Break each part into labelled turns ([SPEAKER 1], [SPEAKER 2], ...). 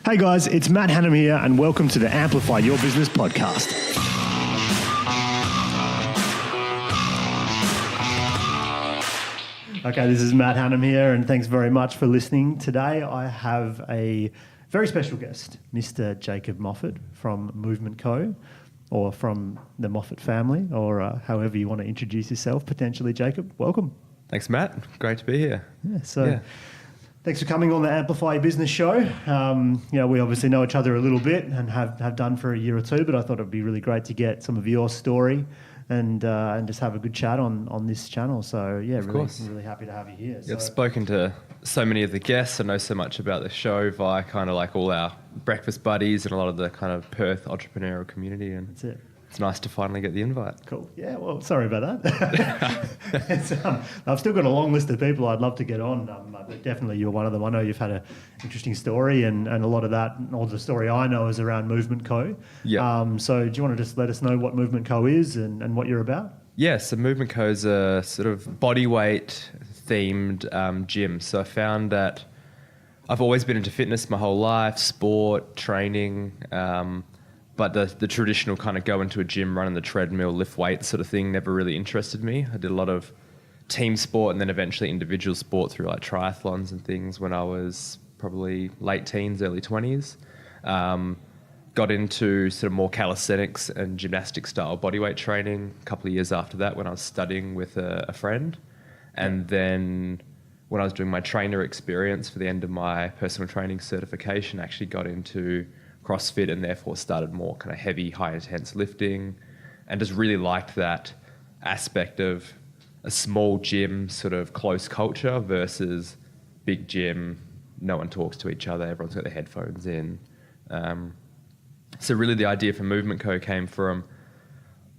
[SPEAKER 1] Hey guys, it's Matt Hanham here and welcome to the Amplify Your Business podcast. Okay, this is Matt Hanham here and thanks very much for listening. Today I have a very special guest, Mr. Jacob Moffitt from Movement Co. or from the Moffitt family or however you want to introduce yourself potentially, Jacob. Welcome.
[SPEAKER 2] Thanks, Matt. Great to be here.
[SPEAKER 1] Thanks for coming on the Amplify Your Business show. We obviously know each other a little bit and have done for a year or two, but I thought it'd be really great to get some of your story and just have a good chat on this channel. So yeah, really happy to have you here.
[SPEAKER 2] I've spoken to so many of the guests. I know so much about the show via kind of like all our breakfast buddies and a lot of the kind of Perth entrepreneurial community. And
[SPEAKER 1] that's it.
[SPEAKER 2] It's nice to finally get the invite.
[SPEAKER 1] Cool. Yeah, well, sorry about that. I've still got a long list of people I'd love to get on, but definitely you're one of them. I know you've had an interesting story and a lot of that, all the story I know is around Movement Co.
[SPEAKER 2] Yeah.
[SPEAKER 1] So do you want to just let us know what Movement Co is and what you're about?
[SPEAKER 2] Yeah, so Movement Co is a sort of body weight themed gym. So I found that I've always been into fitness my whole life, sport, training, but the traditional kind of go into a gym, run on the treadmill, lift weights sort of thing never really interested me. I did a lot of team sport and then eventually individual sport through like triathlons and things when I was probably late teens, early 20s. Got into sort of more calisthenics and gymnastic style bodyweight training a couple of years after that when I was studying with a friend. And then when I was doing my trainer experience for the end of my personal training certification, I actually got into CrossFit and therefore started more kind of heavy, high intense lifting and just really liked that aspect of a small gym sort of close culture versus big gym, no one talks to each other, everyone's got their headphones in. So really the idea for Movement Co came from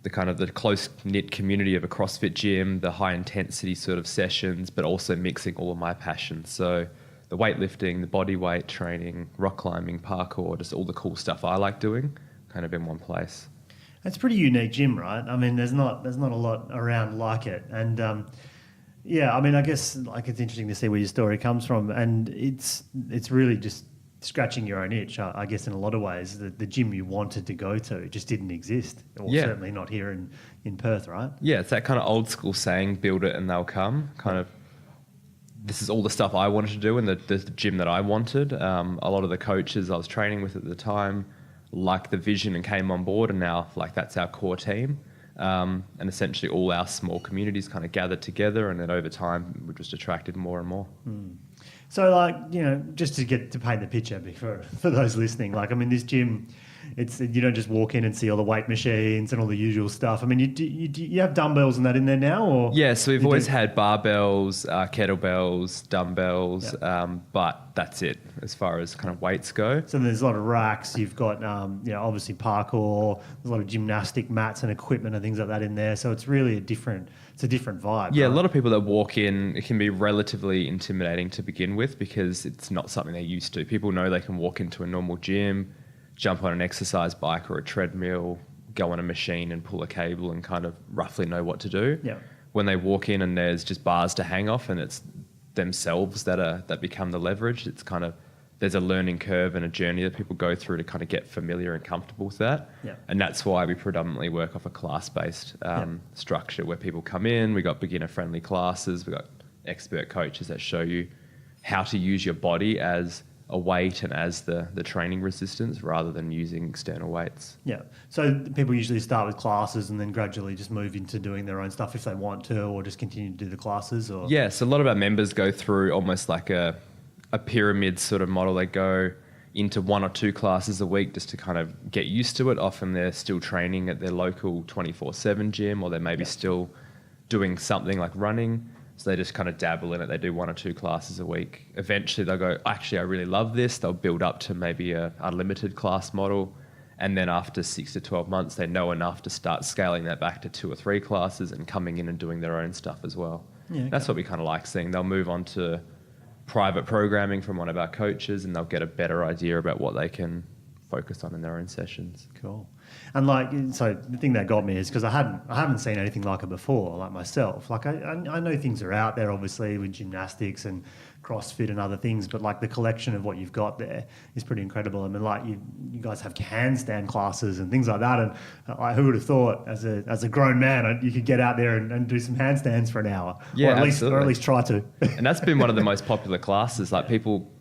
[SPEAKER 2] the kind of the close-knit community of a CrossFit gym, the high intensity sort of sessions, but also mixing all of my passions. So the weightlifting, the body weight training, rock climbing, parkour, just all the cool stuff I like doing kind of in one place.
[SPEAKER 1] It's a pretty unique gym, right? I mean, there's not a lot around like it. And I guess like it's interesting to see where your story comes from. And it's really just scratching your own itch, I guess, in a lot of ways. The gym you wanted to go to just didn't exist, or certainly not here in Perth, right? Yeah,
[SPEAKER 2] it's that kind of old school saying, build it and they'll come, kind of. This is all the stuff I wanted to do in the gym that I wanted. A lot of the coaches I was training with at the time liked the vision and came on board, and now like that's our core team. And essentially all our small communities kind of gathered together, and then over time we just attracted more and more.
[SPEAKER 1] So just to paint the picture for those listening, this gym, you don't just walk in and see all the weight machines and all the usual stuff. I mean, you have dumbbells and that in there now, or?
[SPEAKER 2] Yeah, so we've always had barbells, kettlebells, dumbbells, but that's it as far as kind of weights go.
[SPEAKER 1] So there's a lot of racks. You've got, obviously parkour. There's a lot of gymnastic mats and equipment and things like that in there. So it's really a different vibe.
[SPEAKER 2] Yeah,
[SPEAKER 1] right?
[SPEAKER 2] A lot of people that walk in, it can be relatively intimidating to begin with because it's not something they're used to. People know they can walk into a normal gym, jump on an exercise bike or a treadmill, go on a machine and pull a cable and kind of roughly know what to do.
[SPEAKER 1] Yeah.
[SPEAKER 2] When they walk in and there's just bars to hang off and it's themselves that become the leverage, it's kind of, there's a learning curve and a journey that people go through to kind of get familiar and comfortable with that.
[SPEAKER 1] Yeah.
[SPEAKER 2] And that's why we predominantly work off a class-based structure where people come in, we got beginner-friendly classes, we got expert coaches that show you how to use your body as a weight and as the training resistance rather than using external weights.
[SPEAKER 1] Yeah. So people usually start with classes and then gradually just move into doing their own stuff if they want to, or just continue to do the classes. Or
[SPEAKER 2] yeah, so a lot of our members go through almost like a pyramid sort of model. They go into 1 or 2 classes a week just to kind of get used to it. Often they're still training at their local 24/7 gym, or they're maybe still doing something like running. So they just kind of dabble in it. They do 1 or 2 classes a week. Eventually they'll go, actually, I really love this. They'll build up to maybe a unlimited class model. And then after 6 to 12 months, they know enough to start scaling that back to 2 or 3 classes and coming in and doing their own stuff as well. Yeah, okay. That's what we kind of like seeing. They'll move on to private programming from one of our coaches and they'll get a better idea about what they can focus on in their own sessions.
[SPEAKER 1] Cool. And like, so the thing that got me is because I haven't seen anything like it before, like myself. Like I know things are out there, obviously, with gymnastics and CrossFit and other things, but like the collection of what you've got there is pretty incredible. I mean, like you guys have handstand classes and things like that. And who would have thought as a grown man, you could get out there and do some handstands for an hour,
[SPEAKER 2] Yeah,
[SPEAKER 1] or at least try to.
[SPEAKER 2] And that's been one of the most popular classes. Like people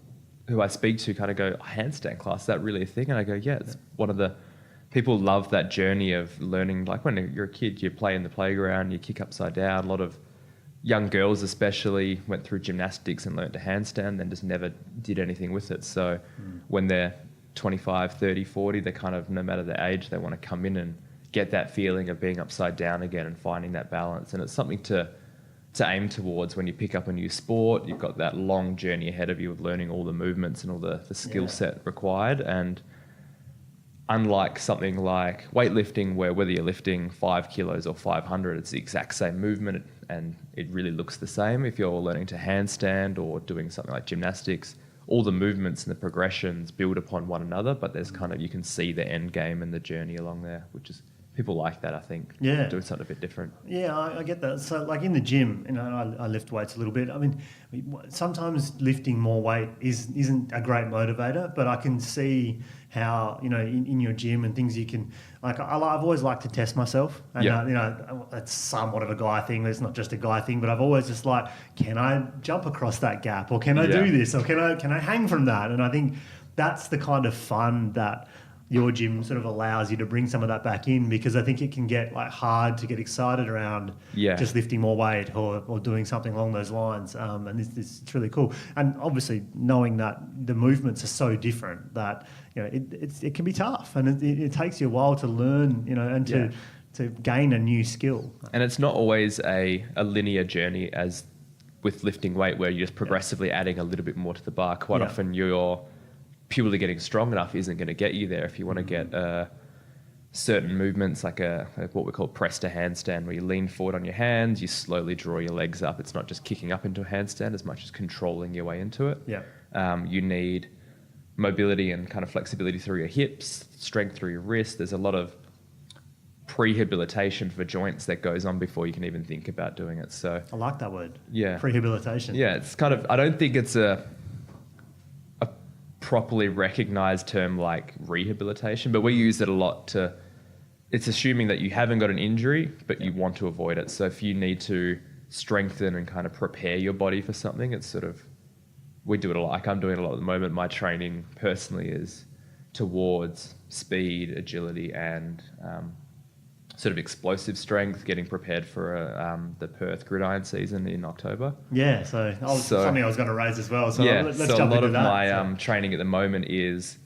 [SPEAKER 2] who I speak to kind of go, handstand class, is that really a thing? And I go, yeah, it's one of the, people love that journey of learning. Like when you're a kid, you play in the playground, you kick upside down. A lot of young girls especially went through gymnastics and learned to handstand, then just never did anything with it. So when they're 25, 30, 40, they kind of, no matter their age, they want to come in and get that feeling of being upside down again and finding that balance. And it's something to aim towards when you pick up a new sport. You've got that long journey ahead of you of learning all the movements and all the skill set required. And unlike something like weightlifting, where whether you're lifting 5 kilos or 500, it's the exact same movement and it really looks the same. If you're learning to handstand or doing something like gymnastics, all the movements and the progressions build upon one another, but there's kind of, you can see the end game and the journey along there, which is, people like that, I think.
[SPEAKER 1] Yeah.
[SPEAKER 2] Doing something a bit different.
[SPEAKER 1] Yeah, I get that. So like in the gym, you know, I lift weights a little bit. I mean, sometimes lifting more weight isn't a great motivator, but I can see how, you know, in your gym and things you can, like I've always liked to test myself. And, you know, that's somewhat of a guy thing. It's not just a guy thing, but I've always just like, can I jump across that gap, or can I do this, or can I hang from that? And I think that's the kind of fun that your gym sort of allows you to bring some of that back in, because I think it can get like hard to get excited around just lifting more weight or doing something along those lines. And it's really cool. And obviously knowing that the movements are so different that, you know, it can be tough, and it takes you a while to learn, you know, and to gain a new skill. And
[SPEAKER 2] it's not always a linear journey as with lifting weight, where you're just progressively adding a little bit more to the bar. Quite often you're purely getting strong enough isn't going to get you there. If you want to get certain movements, like what we call press to handstand, where you lean forward on your hands, you slowly draw your legs up. It's not just kicking up into a handstand as much as controlling your way into it. You need mobility and kind of flexibility through your hips, strength through your wrists. There's a lot of prehabilitation for joints that goes on before you can even think about doing it. So
[SPEAKER 1] I like that word.
[SPEAKER 2] Yeah.
[SPEAKER 1] Prehabilitation.
[SPEAKER 2] Yeah, it's kind of, I don't think it's a properly recognized term like rehabilitation, but we use it a lot to, it's assuming that you haven't got an injury, but you want to avoid it. So if you need to strengthen and kind of prepare your body for something, it's sort of, we do it a lot. Like I'm doing it a lot at the moment. My training personally is towards speed, agility, and sort of explosive strength, getting prepared for the Perth gridiron season in October.
[SPEAKER 1] Yeah, so something I was going to raise as well. So let's
[SPEAKER 2] so
[SPEAKER 1] jump
[SPEAKER 2] a lot
[SPEAKER 1] into
[SPEAKER 2] of
[SPEAKER 1] that.
[SPEAKER 2] my training at the moment is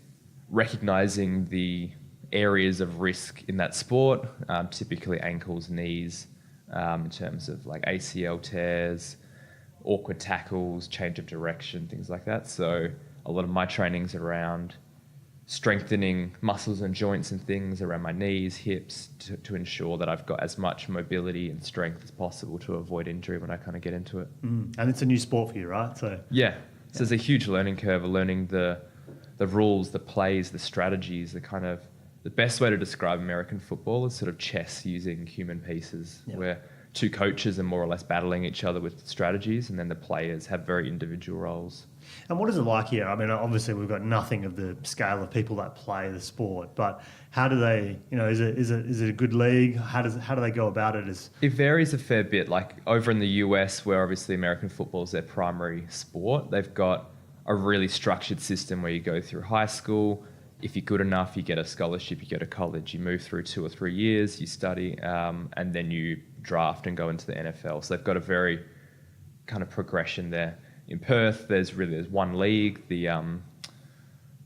[SPEAKER 2] recognizing the areas of risk in that sport, typically ankles, knees, in terms of like ACL tears, awkward tackles, change of direction, things like that. So a lot of my training's around strengthening muscles and joints and things around my knees, hips, to ensure that I've got as much mobility and strength as possible to avoid injury when I kind of get into it.
[SPEAKER 1] And it's a new sport for you, right? So
[SPEAKER 2] there's a huge learning curve of learning the rules, the plays, the strategies, the best way to describe American football is sort of chess using human pieces, where two coaches are more or less battling each other with strategies, and then the players have very individual roles.
[SPEAKER 1] And what is it like here? I mean, obviously we've got nothing of the scale of people that play the sport, but how do they, you know, is it a good league? How do they go about it?
[SPEAKER 2] It varies a fair bit. Like over in the US, where obviously American football is their primary sport, they've got a really structured system where you go through high school. If you're good enough, you get a scholarship, you go to college, you move through 2 or 3 years, you study, and then you draft and go into the NFL. So they've got a very kind of progression there. In Perth, there's one league, the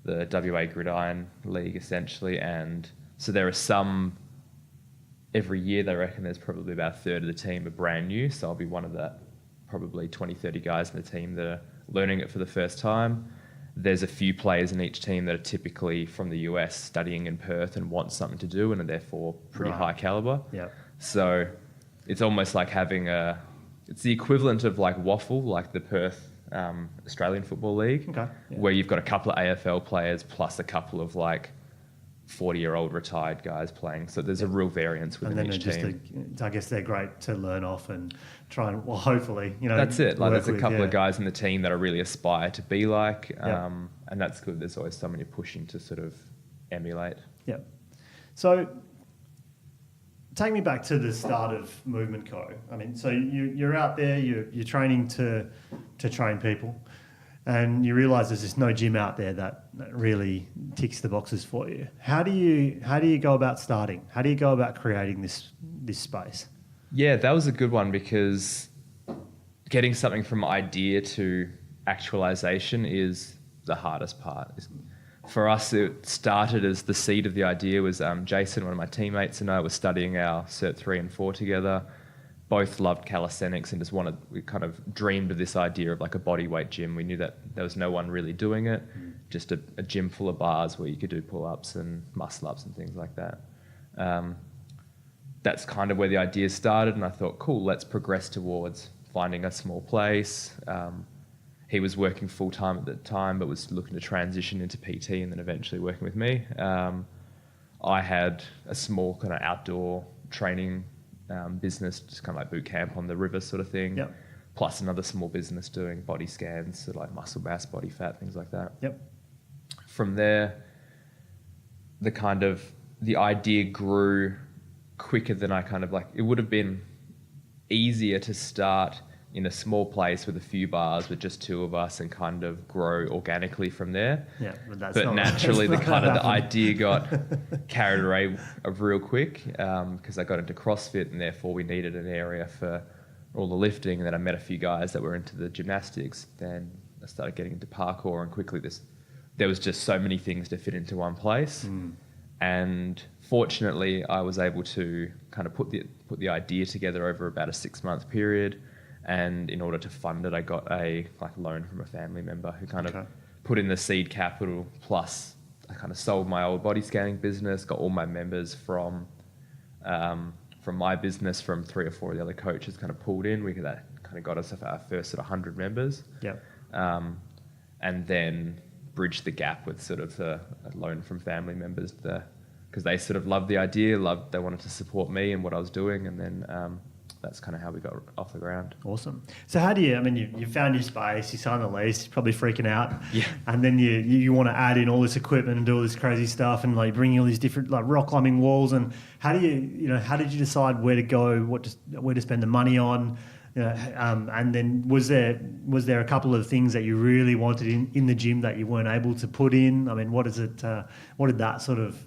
[SPEAKER 2] WA Gridiron League, essentially, and so there are some, every year they reckon there's probably about a third of the team are brand new, so I'll be one of that probably 20, 30 guys in the team that are learning it for the first time. There's a few players in each team that are typically from the US studying in Perth and want something to do and are therefore pretty high caliber. So it's almost like having it's the equivalent of like waffle, like the Perth Australian Football League, where you've got a couple of AFL players plus a couple of like 40-year-old retired guys playing. So there's a real variance within each team.
[SPEAKER 1] I guess they're great to learn off and try and, well, hopefully,
[SPEAKER 2] that's it. Like there's a couple
[SPEAKER 1] of
[SPEAKER 2] guys in the team that I really aspire to be like, and that's good. There's always someone you're pushing to sort of emulate.
[SPEAKER 1] Yeah. So take me back to the start of Movement Co. I mean, so you're out there, you're training to train people, and you realise there's just no gym out there that really ticks the boxes for you. How do you go about starting? How do you go about creating this space?
[SPEAKER 2] Yeah, that was a good one, because getting something from idea to actualization is the hardest part. For us, it started as the seed of the idea was Jason, one of my teammates, and I were studying our Cert 3 and 4 together. Both loved calisthenics and we kind of dreamed of this idea of like a body weight gym. We knew that there was no one really doing it, just a gym full of bars where you could do pull-ups and muscle-ups and things like that. That's kind of where the idea started, and I thought, cool, let's progress towards finding a small place. He was working full-time at the time, but was looking to transition into PT and then eventually working with me. I had a small kind of outdoor training business, just kind of like boot camp on the river sort of thing.
[SPEAKER 1] Yep.
[SPEAKER 2] Plus another small business doing body scans, so like muscle mass, body fat, things like that.
[SPEAKER 1] Yep.
[SPEAKER 2] From there, the idea grew quicker than I kind of like. It would have been easier to start in a small place with a few bars with just two of us and kind of grow organically from there.
[SPEAKER 1] Yeah,
[SPEAKER 2] but naturally the idea got carried away real quick, because I got into CrossFit and therefore we needed an area for all the lifting, and then I met a few guys that were into the gymnastics. Then I started getting into parkour, and quickly there was just so many things to fit into one place. And fortunately I was able to kind of put the idea together over about a 6-month period. And in order to fund it, I got a loan from a family member who kind of put in the seed capital. Plus, I kind of sold my old body scanning business, got all my members from my business, from 3 or 4 of the other coaches kind of pulled in. That kind of got us our first sort of 100 members.
[SPEAKER 1] Yep.
[SPEAKER 2] And then bridged the gap with sort of a loan from family members because they sort of loved the idea, they wanted to support me and what I was doing, and then that's kind of how we got off the ground.
[SPEAKER 1] Awesome. So how do you found your space, you signed the lease, you're probably freaking out.
[SPEAKER 2] Yeah.
[SPEAKER 1] And then you want to add in all this equipment and do all this crazy stuff and like bring all these different like rock climbing walls. And how did you decide where to go, where to spend the money on? And then was there a couple of things that you really wanted in the gym that you weren't able to put in? I mean, what did that sort of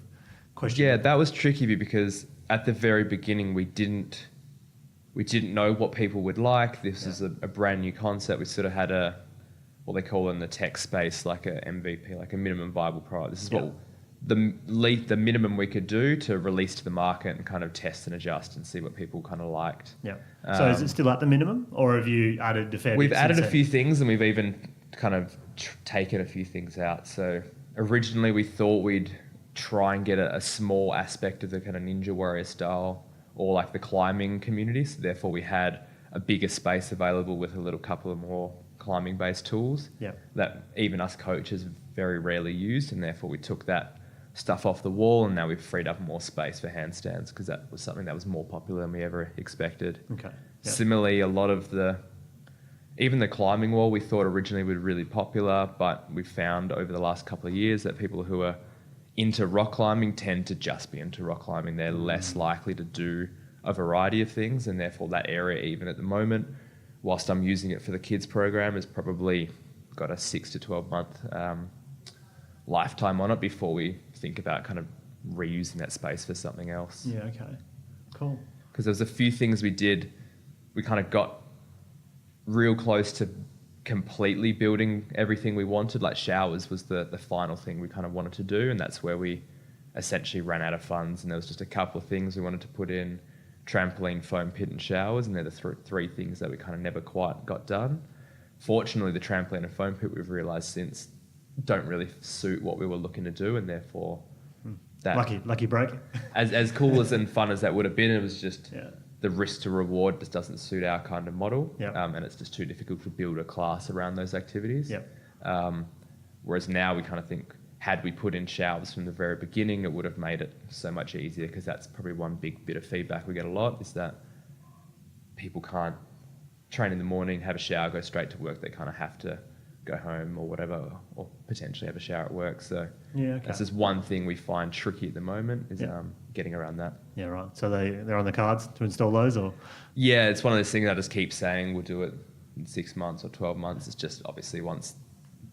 [SPEAKER 1] question?
[SPEAKER 2] Yeah, that was tricky because at the very beginning we didn't know what people would like. This is a brand new concept. We sort of had what they call in the tech space, like a MVP, like a minimum viable product. This is what the minimum we could do to release to the market and kind of test and adjust and see what people kind of liked.
[SPEAKER 1] Yeah. So is it still at the minimum, or have you added a fair bit?
[SPEAKER 2] We've added a few things, and we've even kind of taken a few things out. So originally we thought we'd try and get a small aspect of the kind of Ninja Warrior style or like the climbing community. So therefore we had a bigger space available with a little couple of more climbing based tools that even us coaches very rarely used, and therefore we took that stuff off the wall, and now we've freed up more space for handstands because that was something that was more popular than we ever expected.
[SPEAKER 1] Okay. Yep.
[SPEAKER 2] Similarly, a lot of even the climbing wall we thought originally would be really popular, but we found over the last couple of years that people who are into rock climbing tend to just be into rock climbing. They're less likely to do a variety of things, and therefore that area, even at the moment, whilst I'm using it for the kids program, has probably got a 6 to 12 month lifetime on it before we think about kind of reusing that space for something else.
[SPEAKER 1] Yeah, okay. Cool.
[SPEAKER 2] Because there's a few things we did. We kind of got real close to completely building everything we wanted. Like showers was the final thing we kind of wanted to do, and that's where we essentially ran out of funds, and there was just a couple of things we wanted to put in: trampoline, foam pit and showers, and they're the three things that we kind of never quite got done. Fortunately, the trampoline and foam pit, we've realised since, don't really suit what we were looking to do, and therefore that
[SPEAKER 1] lucky break.
[SPEAKER 2] as cool as and fun as that would have been, it was just the risk to reward just doesn't suit our kind of model. And it's just too difficult to build a class around those activities. Whereas now we kind of think had we put in showers from the very beginning, it would have made it so much easier, because that's probably one big bit of feedback we get a lot, is that people can't train in the morning, have a shower, go straight to work. They kind of have to go home or whatever, or potentially have a shower at work. So that's just one thing we find tricky at the moment, is getting around that.
[SPEAKER 1] Yeah, right. So they're on the cards to install those, or?
[SPEAKER 2] Yeah, it's one of those things I just keep saying we'll do it in 6 months or 12 months. It's just obviously once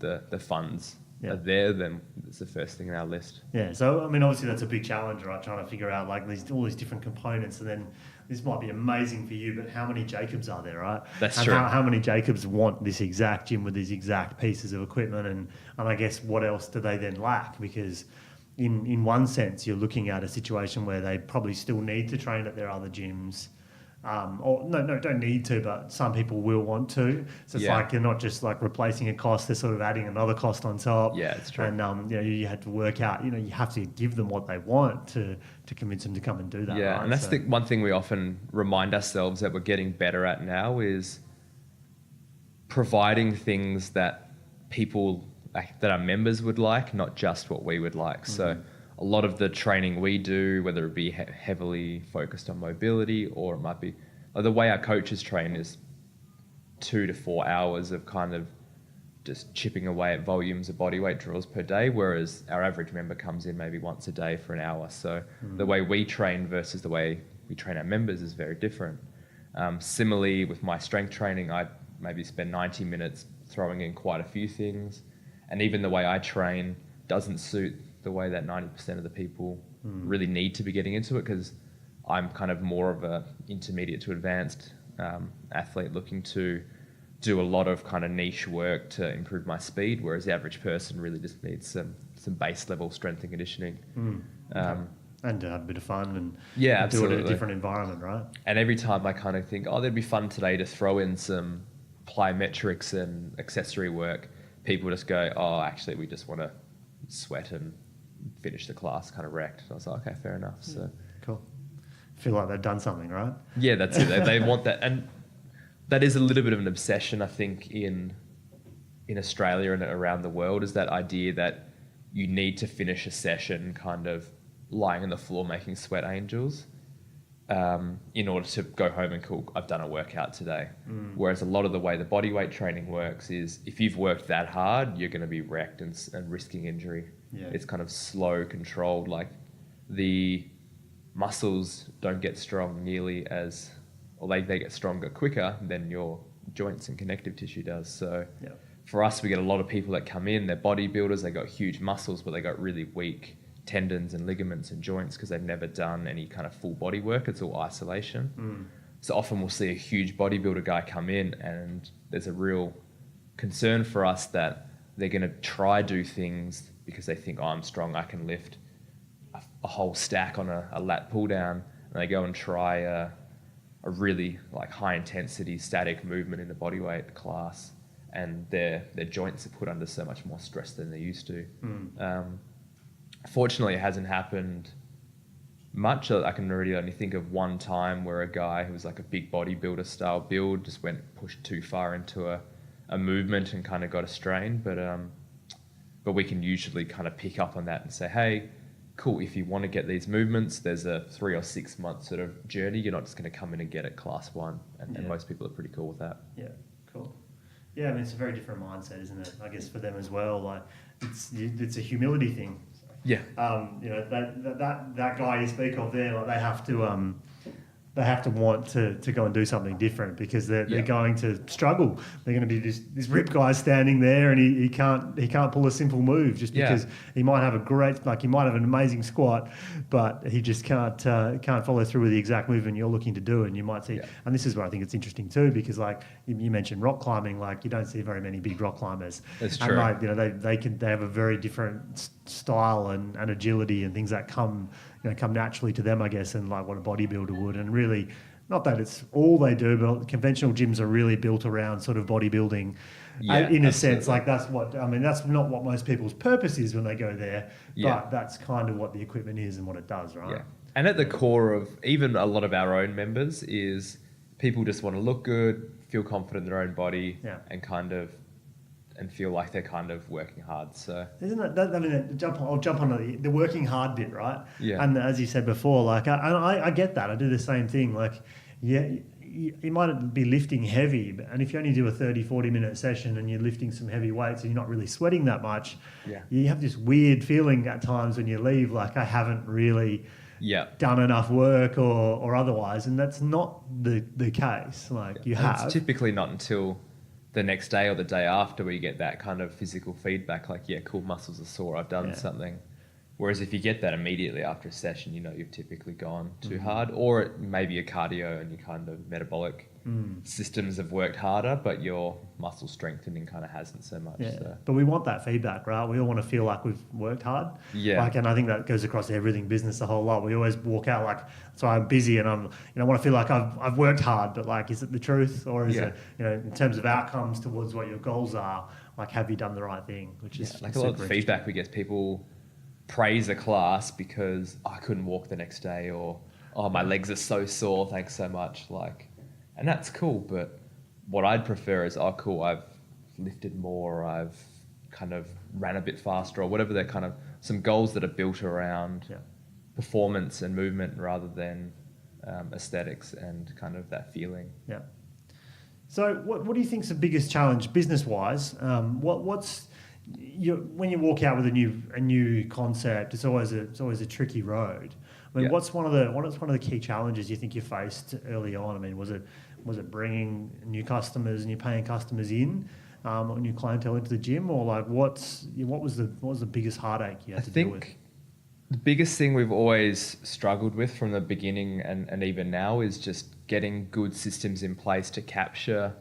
[SPEAKER 2] the funds are there, then it's the first thing on our list.
[SPEAKER 1] Yeah, so I mean, obviously that's a big challenge, right? Trying to figure out like all these different components, and then this might be amazing for you, but how many Jacobs are there, right?
[SPEAKER 2] That's true.
[SPEAKER 1] How many Jacobs want this exact gym with these exact pieces of equipment, and I guess what else do they then lack? Because in one sense, you're looking at a situation where they probably still need to train at their other gyms. Or no, don't need to, but some people will want to. So it's like you're not just like replacing a cost; they're sort of adding another cost on top.
[SPEAKER 2] Yeah, it's true.
[SPEAKER 1] And you had to work out. You have to give them what they want to convince them to come and do that.
[SPEAKER 2] Yeah,
[SPEAKER 1] right?
[SPEAKER 2] and that's the one thing we often remind ourselves that we're getting better at now, is providing things that people that our members would like, not just what we would like. Mm-hmm. So a lot of the training we do, whether it be heavily focused on mobility, or it might be the way our coaches train, is 2 to 4 hours of kind of just chipping away at volumes of body weight drills per day, whereas our average member comes in maybe once a day for an hour. So the way we train versus the way we train our members is very different. Similarly, with my strength training, I maybe spend 90 minutes throwing in quite a few things, and even the way I train doesn't suit the way that 90% of the people really need to be getting into it, because I'm kind of more of a intermediate to advanced athlete looking to do a lot of kind of niche work to improve my speed, whereas the average person really just needs some base level strength and conditioning.
[SPEAKER 1] And to have a bit of fun and
[SPEAKER 2] absolutely.
[SPEAKER 1] do it in a different environment, right?
[SPEAKER 2] And every time I kind of think, that'd be fun today to throw in some plyometrics and accessory work, people just go, actually we just want to sweat and finish the class kind of wrecked. And I was like, okay, fair enough. So
[SPEAKER 1] cool. Feel like they've done something, right?
[SPEAKER 2] Yeah, that's it. They want that, and that is a little bit of an obsession, I think, in Australia and around the world, is that idea that you need to finish a session kind of lying on the floor making sweat angels in order to go home and cool, I've done a workout today. Whereas a lot of the way the body weight training works is, if you've worked that hard, you're going to be wrecked and risking injury. Yeah. It's kind of slow, controlled, like the muscles don't get strong nearly as, or they get stronger quicker than your joints and connective tissue does. So for us, we get a lot of people that come in, they're bodybuilders, they got huge muscles, but they got really weak tendons and ligaments and joints because they've never done any kind of full body work. It's all isolation. So often we'll see a huge bodybuilder guy come in, and there's a real concern for us that they're going to try do things because they think, I'm strong, I can lift a whole stack on a lat pull down, and they go and try a really like high intensity static movement in the bodyweight class, and their joints are put under so much more stress than they used to. Fortunately, it hasn't happened much. I can really only think of one time where a guy who was like a big bodybuilder style build just pushed too far into a movement and kind of got a strain. But we can usually kind of pick up on that and say, hey, cool, if you want to get these movements, there's a 3 or 6 month sort of journey. You're not just going to come in and get it class 1. And most people are pretty cool with that. Yeah,
[SPEAKER 1] cool. Yeah, I mean, it's a very different mindset, isn't it? I guess for them as well. Like, it's a humility thing.
[SPEAKER 2] Yeah.
[SPEAKER 1] That guy you speak of there, like they have to want to go and do something different, because they're going to struggle. They're going to be this ripped guy standing there, and he can't pull a simple move just because he might have he might have an amazing squat, but he just can't follow through with the exact movement you're looking to do. And you might see, and this is where I think it's interesting too, because like you mentioned rock climbing, like you don't see very many big rock climbers.
[SPEAKER 2] That's true.
[SPEAKER 1] And like, they have a very different style and agility and things that come naturally to them, I guess, and like what a bodybuilder would. And really, not that it's all they do, but conventional gyms are really built around sort of bodybuilding in a sense. Like that's not what most people's purpose is when they go there, but that's kind of what the equipment is and what it does, right?
[SPEAKER 2] Yeah. And at the core of even a lot of our own members is people just want to look good, feel confident in their own body, and kind of and feel like they're kind of working hard. So
[SPEAKER 1] Isn't that I mean, I'll jump on the working hard bit, right?
[SPEAKER 2] Yeah.
[SPEAKER 1] And as you said before, like I get that. I do the same thing. Like, yeah, you might be lifting heavy, and if you only do a 30, 40-minute session and you're lifting some heavy weights and you're not really sweating that much,
[SPEAKER 2] Yeah.
[SPEAKER 1] you have this weird feeling at times when you leave, like I haven't really done enough work or otherwise, and that's not the case. Like you have.
[SPEAKER 2] It's typically not until the next day or the day after where you get that kind of physical feedback, like, yeah, cool, muscles are sore, I've done something. Whereas if you get that immediately after a session, you know you've typically gone too hard, or it may be a cardio and your kind of metabolic systems have worked harder, but your muscle strengthening kind of hasn't so much.
[SPEAKER 1] Yeah,
[SPEAKER 2] So.
[SPEAKER 1] but we want that feedback, right? We all want to feel like we've worked hard.
[SPEAKER 2] Yeah.
[SPEAKER 1] Like, and I think that goes across everything, business, a whole lot. We always walk out like, so I'm busy and I want to feel like I've worked hard, but like, is it the truth, or is it, in terms of outcomes towards what your goals are, like, have you done the right thing? Which is
[SPEAKER 2] like a lot of feedback we get, people praise a class because I couldn't walk the next day, or my legs are so sore, thanks so much. Like, and that's cool, but what I'd prefer is, cool, I've lifted more, or I've kind of ran a bit faster, or whatever. They're kind of some goals that are built around performance and movement rather than aesthetics and kind of that feeling.
[SPEAKER 1] Yeah. So what do you think's the biggest challenge business-wise? What's when you walk out with a new concept, it's always a tricky road. I mean, what's one of the key challenges you think you faced early on? I mean, was it bringing new customers, new paying customers in, or new clientele into the gym, or like what was the biggest heartache you had to deal with?
[SPEAKER 2] The biggest thing we've always struggled with from the beginning and even now is just getting good systems in place to capture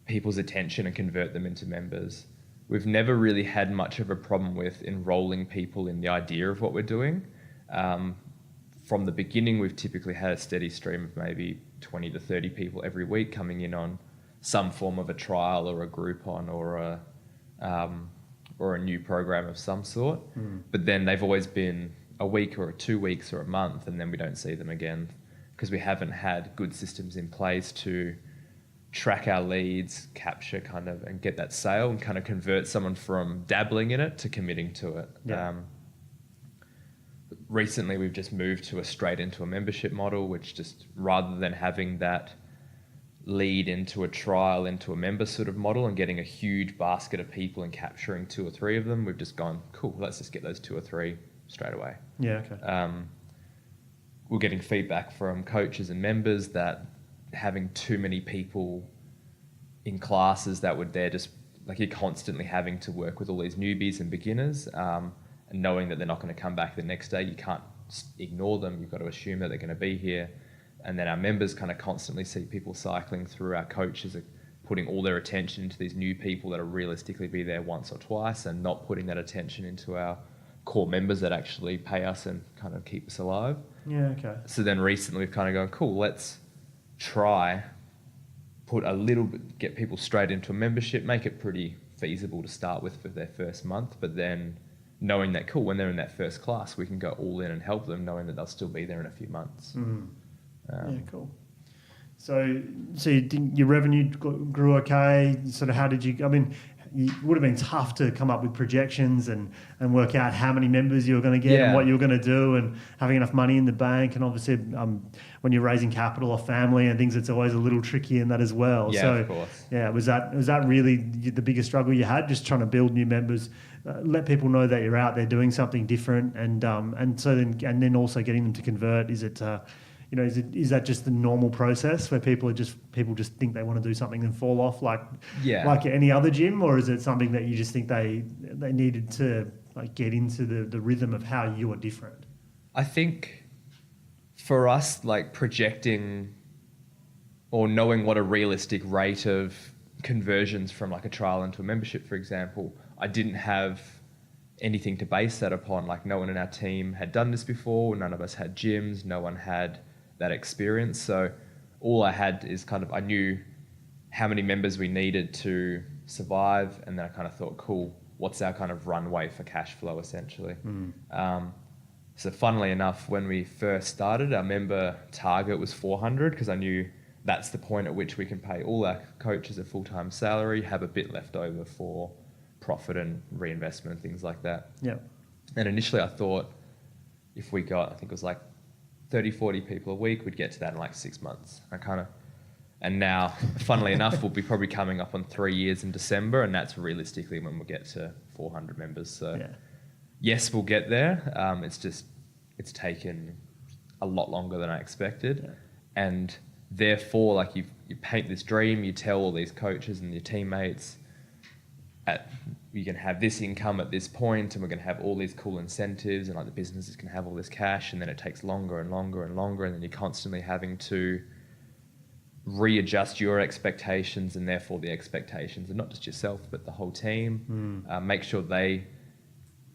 [SPEAKER 2] people's attention and convert them into members. We've never really had much of a problem with enrolling people in the idea of what we're doing. From the beginning, we've typically had a steady stream of maybe 20 to 30 people every week coming in on some form of a trial or a Groupon or a new program of some sort. But then they've always been a week or 2 weeks or a month, and then we don't see them again because we haven't had good systems in place to track our leads, capture kind of, and get that sale and kind of convert someone from dabbling in it to committing to it.
[SPEAKER 1] Yeah.
[SPEAKER 2] Recently, we've just moved to a straight into a membership model, which just rather than having that lead into a trial, into a member sort of model and getting a huge basket of people and capturing 2 or 3 of them, we've just gone, cool, let's just get those 2 or 3 straight away.
[SPEAKER 1] Yeah, okay.
[SPEAKER 2] We're getting feedback from coaches and members that having too many people in classes that would they're just like you're constantly having to work with all these newbies and beginners, and knowing that they're not going to come back the next day, you can't ignore them. You've got to assume that they're going to be here. And then our members kind of constantly see people cycling through. Our coaches are putting all their attention into these new people that will realistically be there once or twice, and not putting that attention into our core members that actually pay us and kind of keep us alive.
[SPEAKER 1] Yeah, okay.
[SPEAKER 2] So then recently we've kind of gone, cool, let's try put a little bit, get people straight into a membership, make it pretty feasible to start with for their first month, but then knowing that, cool, when they're in that first class, we can go all in and help them, knowing that they'll still be there in a few months.
[SPEAKER 1] Yeah, cool. So your revenue grew okay. Sort of how did you? I mean, it would have been tough to come up with projections and work out how many members you were going to get and what you were going to do, and having enough money in the bank. And obviously, when you're raising capital or family and things, it's always a little tricky in that as well.
[SPEAKER 2] Yeah,
[SPEAKER 1] so,
[SPEAKER 2] of course.
[SPEAKER 1] Yeah, was that really the biggest struggle you had? Just trying to build new members, let people know that you're out there doing something different, and then also getting them to convert. Is it? Is that just the normal process where people just think they want to do something and fall off like any other gym, or is it something that you just think they needed to like get into the rhythm of how you are different?
[SPEAKER 2] I think for us, like projecting or knowing what a realistic rate of conversions from like a trial into a membership, for example, I didn't have anything to base that upon. Like no one in our team had done this before. None of us had gyms. No one had that experience. So all I had is I knew how many members we needed to survive. And then I kind of thought, cool, what's our kind of runway for cash flow essentially? So funnily enough, when we first started, our member target was 400 because I knew that's the point at which we can pay all our coaches a full-time salary, have a bit left over for profit and reinvestment and things like that.
[SPEAKER 1] Yeah.
[SPEAKER 2] And initially I thought if we got, I think it was like 30, 40 people a week, we'd get to that in like 6 months. And now, funnily enough, we'll be probably coming up on 3 years in December, and that's realistically when we'll get to 400 members. So yes, we'll get there. It's taken a lot longer than I expected.
[SPEAKER 1] Yeah.
[SPEAKER 2] And therefore, like you paint this dream, you tell all these coaches and your teammates, you can have this income at this point, and we're going to have all these cool incentives, and like the businesses can have all this cash, and then it takes longer and longer and longer, and then you're constantly having to readjust your expectations, and therefore the expectations of not just yourself but the whole team. Make sure they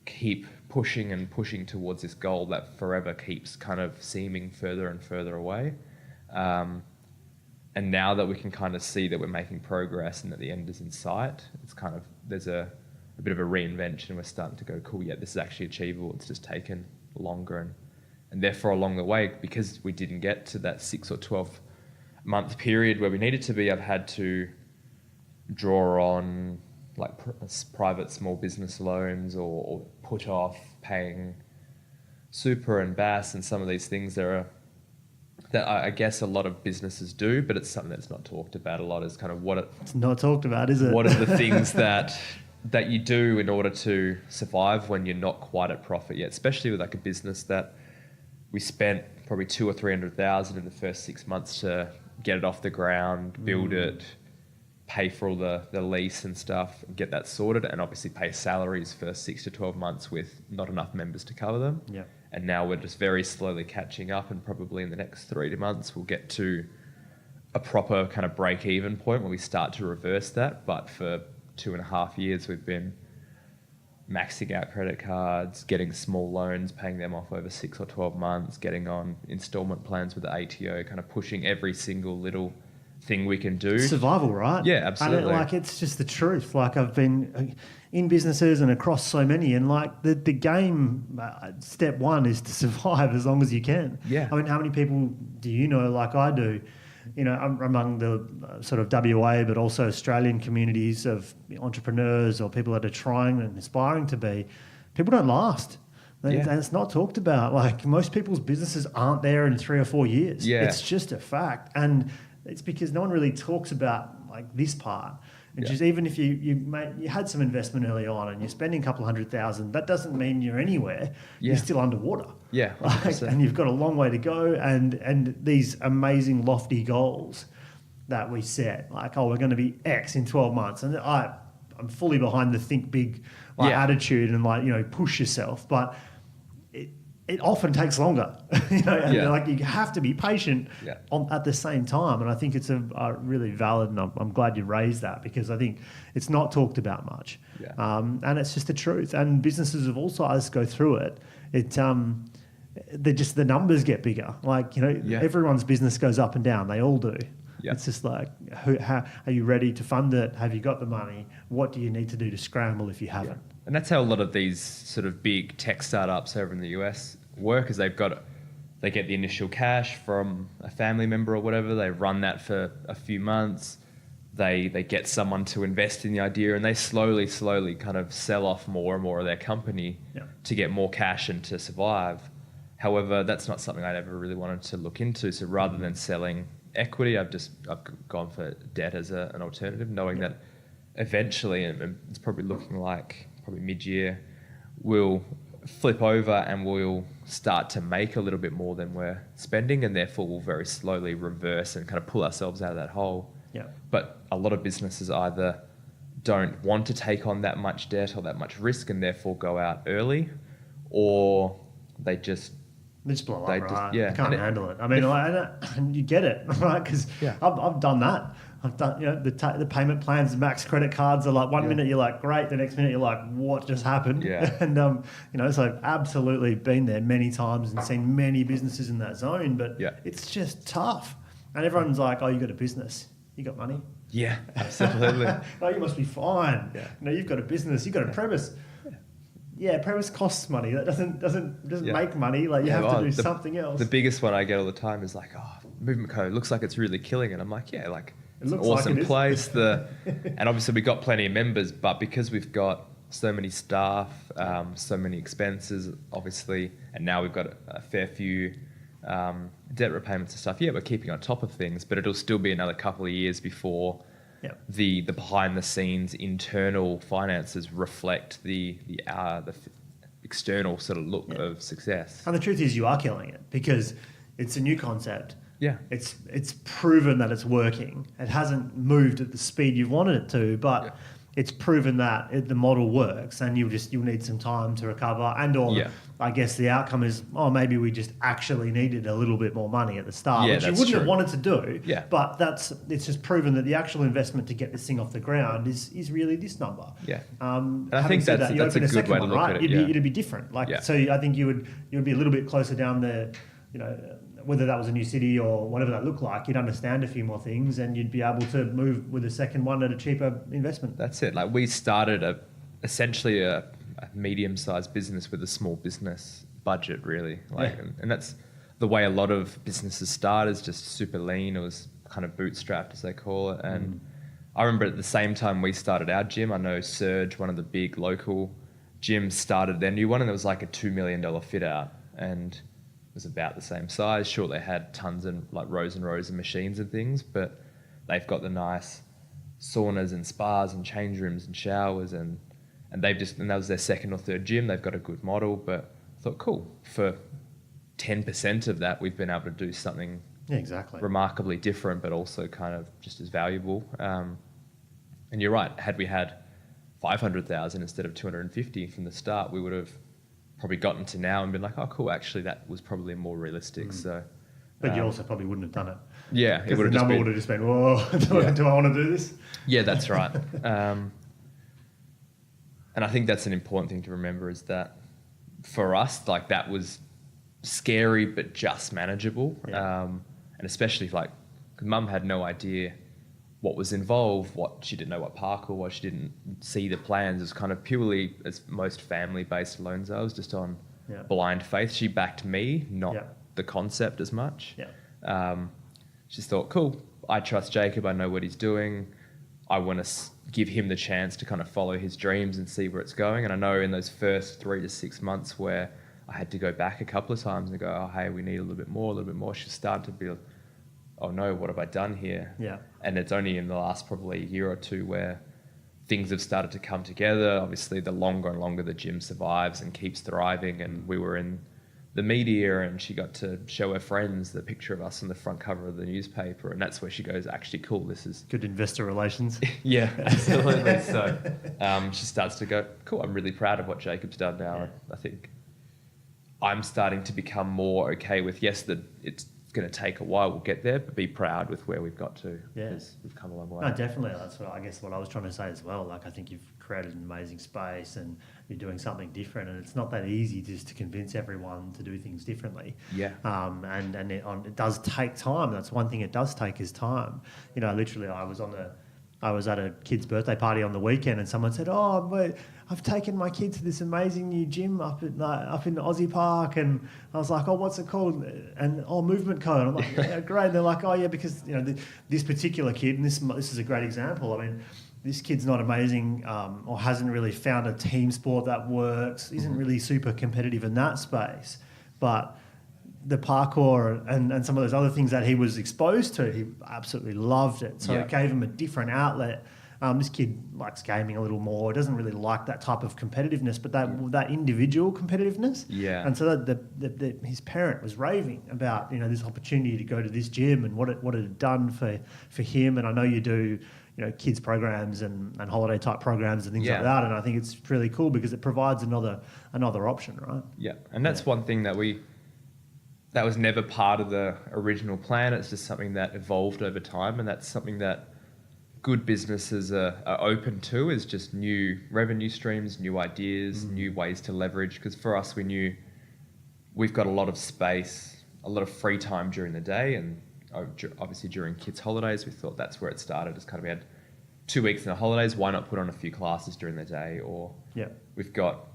[SPEAKER 2] keep pushing and pushing towards this goal that forever keeps kind of seeming further and further away. And now that we can kind of see that we're making progress and that the end is in sight, it's kind of, there's a bit of a reinvention. We're starting to go, cool, yeah, this is actually achievable. It's just taken longer. And therefore along the way, because we didn't get to that 6 or 12 month period where we needed to be, I've had to draw on like private small business loans or put off paying super and BAS and some of these things that I guess a lot of businesses do, but it's something that's not talked about a lot. Is kind of
[SPEAKER 1] it's not talked about, is it?
[SPEAKER 2] What are the things that you do in order to survive when you're not quite at profit yet, especially with like a business that we spent probably 200,000 or 300,000 in the first 6 months to get it off the ground, build it, pay for all the lease and stuff, and get that sorted, and obviously pay salaries for 6 to 12 months with not enough members to cover them.
[SPEAKER 1] Yeah.
[SPEAKER 2] And now we're just very slowly catching up, and probably in the next 3 months we'll get to a proper kind of break-even point where we start to reverse that. But for 2.5 years we've been maxing out credit cards, getting small loans, paying them off over 6 or 12 months, getting on installment plans with the ATO, kind of pushing every single little thing we can do.
[SPEAKER 1] Survival, right?
[SPEAKER 2] Yeah, absolutely.
[SPEAKER 1] And it's just the truth. Like I've been in businesses and across so many, and like the game, step one is to survive as long as you can.
[SPEAKER 2] Yeah.
[SPEAKER 1] I mean, how many people do you know, like I do, you know, among the sort of WA, but also Australian communities of entrepreneurs or people that are trying and aspiring to be, people don't last. And it's not talked about. Like most people's businesses aren't there in 3 or 4 years.
[SPEAKER 2] Yeah.
[SPEAKER 1] It's just a fact. And it's because no one really talks about like this part. Which is, even if you had some investment early on and you're spending a couple $100,000, that doesn't mean you're anywhere. You're still underwater.
[SPEAKER 2] Yeah,
[SPEAKER 1] and you've got a long way to go. And these amazing lofty goals that we set, like, oh, we're going to be X in 12 months. And I'm fully behind the think big attitude and like, you know, push yourself. But it often takes longer, you know, and like you have to be patient at the same time. And I think it's a really valid, and I'm glad you raised that, because I think it's not talked about much. And it's just the truth. And businesses of all sizes go through it. The numbers get bigger. Like, you know, everyone's business goes up and down. They all do. It's just like, how are you ready to fund it? Have you got the money? What do you need to do to scramble if you haven't?
[SPEAKER 2] And that's how a lot of these sort of big tech startups over in the US work, is they get the initial cash from a family member or whatever. They run that for a few months. They get someone to invest in the idea, and they slowly kind of sell off more and more of their company to get more cash and to survive. However, that's not something I'd ever really wanted to look into. So rather than selling equity, I've gone for debt as an alternative, knowing that eventually, and it's probably looking like mid-year, we'll flip over and we'll start to make a little bit more than we're spending, and therefore we'll very slowly reverse and kind of pull ourselves out of that hole. But a lot of businesses either don't want to take on that much debt or that much risk and therefore go out early, or they just
[SPEAKER 1] blow up, right? They can't handle it. I mean, and you get it, right? Because I've done that. I've done, you know, the payment plans, max credit cards are like, one minute you're like, great, the next minute you're like, what just happened? And, you know, so I've absolutely been there many times and seen many businesses in that zone, but it's just tough. And everyone's like, oh, you got a business, you got money.
[SPEAKER 2] Yeah, absolutely.
[SPEAKER 1] Oh, you must be fine. You know, you've got a business, you've got a premise. Premise costs money. That doesn't make money. Like you have to do something else.
[SPEAKER 2] The biggest one I get all the time is like, oh, Movement Co looks like it's really killing it. I'm like, yeah, like it's an
[SPEAKER 1] looks like
[SPEAKER 2] awesome
[SPEAKER 1] it is.
[SPEAKER 2] place. And obviously we got plenty of members, but because we've got so many staff, so many expenses, obviously, and now we've got a fair few debt repayments and stuff. Yeah, we're keeping on top of things, but it'll still be another couple of years before the behind the scenes internal finances reflect the external sort of look of success.
[SPEAKER 1] And the truth is, you are killing it because it's a new concept.
[SPEAKER 2] Yeah.
[SPEAKER 1] It's proven that it's working. It hasn't moved at the speed you've wanted it to, but it's proven that the model works, and you'll need some time to recover. I guess the outcome is, maybe we just actually needed a little bit more money at the start, which you wouldn't have wanted to do.
[SPEAKER 2] Yeah.
[SPEAKER 1] But it's just proven that the actual investment to get this thing off the ground is really this number.
[SPEAKER 2] Yeah.
[SPEAKER 1] And
[SPEAKER 2] I think that's a good way to look at it.
[SPEAKER 1] It'd be different. So I think you would be a little bit closer down the, whether that was a new city or whatever that looked like, you'd understand a few more things and you'd be able to move with a second one at a cheaper investment.
[SPEAKER 2] That's it. Like we started essentially a medium-sized business with a small business budget, really. And that's the way a lot of businesses start, is just super lean. It was kind of bootstrapped, as they call it. And I remember at the same time we started our gym, I know Surge, one of the big local gyms, started their new one, and it was like a $2 million fit out. And was about the same size. Sure, they had tons and rows of machines and things, but they've got the nice saunas and spas and change rooms and showers, and that was their second or third gym. They've got a good model, but I thought, cool, for 10% of that, we've been able to do something remarkably different, but also kind of just as valuable. And you're right, had we had 500,000 instead of 250 from the start, we would have probably gotten to now and been like, oh, cool, actually that was probably more realistic. So,
[SPEAKER 1] but you also probably wouldn't have done it.
[SPEAKER 2] Yeah,
[SPEAKER 1] it would have just been, whoa, do I want to do this?
[SPEAKER 2] Yeah, that's right. And I think that's an important thing to remember, is that for us, like, that was scary but just manageable. And especially cause Mum had no idea what was involved, she didn't know what parkour was, she didn't see the plans. It was kind of purely, as most family-based loans are, it was just on blind faith. She backed me, not the concept as much. She thought, cool, I trust Jacob, I know what he's doing, I want to give him the chance to kind of follow his dreams and see where it's going. And I know in those first 3 to 6 months where I had to go back a couple of times and go, oh, hey, we need a little bit more, she started to be, oh no, what have I done here?
[SPEAKER 1] Yeah.
[SPEAKER 2] And it's only in the last probably year or two where things have started to come together. Obviously, the longer and longer the gym survives and keeps thriving, and we were in the media and she got to show her friends the picture of us on the front cover of the newspaper, and that's where she goes, actually, cool, this is...
[SPEAKER 1] Good investor relations.
[SPEAKER 2] Yeah, absolutely. So she starts to go, cool, I'm really proud of what Jacob's done now.
[SPEAKER 1] Yeah.
[SPEAKER 2] I think I'm starting to become more okay with, yes, that it's going to take a while, we'll get there, but be proud with where we've got to. Because we've come a long way.
[SPEAKER 1] No, definitely. That's what I was trying to say as well. I think you've created an amazing space and you're doing something different, and it's not that easy just to convince everyone to do things differently. Yeah. And it does take time. That's one thing it does take, is time. Literally, I was at a kid's birthday party on the weekend, and someone said, "Oh, but I've taken my kid to this amazing new gym up in Aussie Park," and I was like, "Oh, what's it called?" And Movement Co. And I'm like, "Yeah, great." And they're like, "Oh, yeah, because this particular kid, and this is a great example. I mean, this kid's not amazing, or hasn't really found a team sport that works. Isn't really super competitive in that space, but." The parkour and some of those other things that he was exposed to, he absolutely loved it. So it gave him a different outlet. This kid likes gaming a little more. Doesn't really like that type of competitiveness, but that individual competitiveness. Yeah. And so his parent was raving about this opportunity to go to this gym and what it had done for him. And I know you do kids programs and holiday type programs and things like that. And I think it's really cool because it provides another option, right?
[SPEAKER 2] Yeah. And that's one thing that was never part of the original plan. It's just something that evolved over time, and that's something that good businesses are open to, is just new revenue streams, new ideas, new ways to leverage. Because for us, we knew we've got a lot of space, a lot of free time during the day, and obviously during kids' holidays, we thought that's where it started. It's kind of, we had 2 weeks in the holidays, why not put on a few classes during the day? Or we've got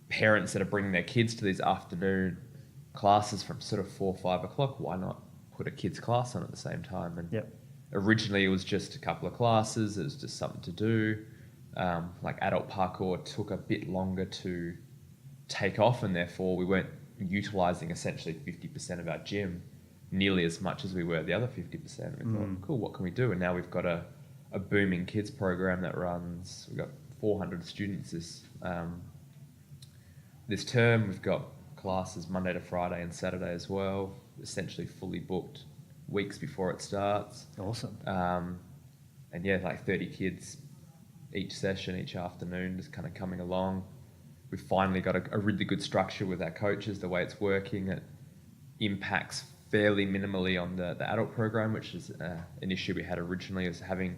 [SPEAKER 2] parents that are bringing their kids to these afternoon classes from sort of 4 or 5 o'clock. Why not put a kids class on at the same time. And
[SPEAKER 1] Yep.
[SPEAKER 2] originally it was just a couple of classes. It was just something to do. Like adult parkour took a bit longer to take off, and therefore we weren't utilising essentially 50% of our gym nearly as much as we were the other 50%. We thought, cool, what can we do? And now we've got a booming kids program that runs. We've got 400 students this term. We've got classes Monday to Friday and Saturday as well, essentially fully booked weeks before it starts.
[SPEAKER 1] Awesome.
[SPEAKER 2] And yeah, like 30 kids each session, each afternoon, just kind of coming along. We've finally got a really good structure with our coaches, the way it's working. It impacts fairly minimally on the adult program, which is an issue we had originally, is having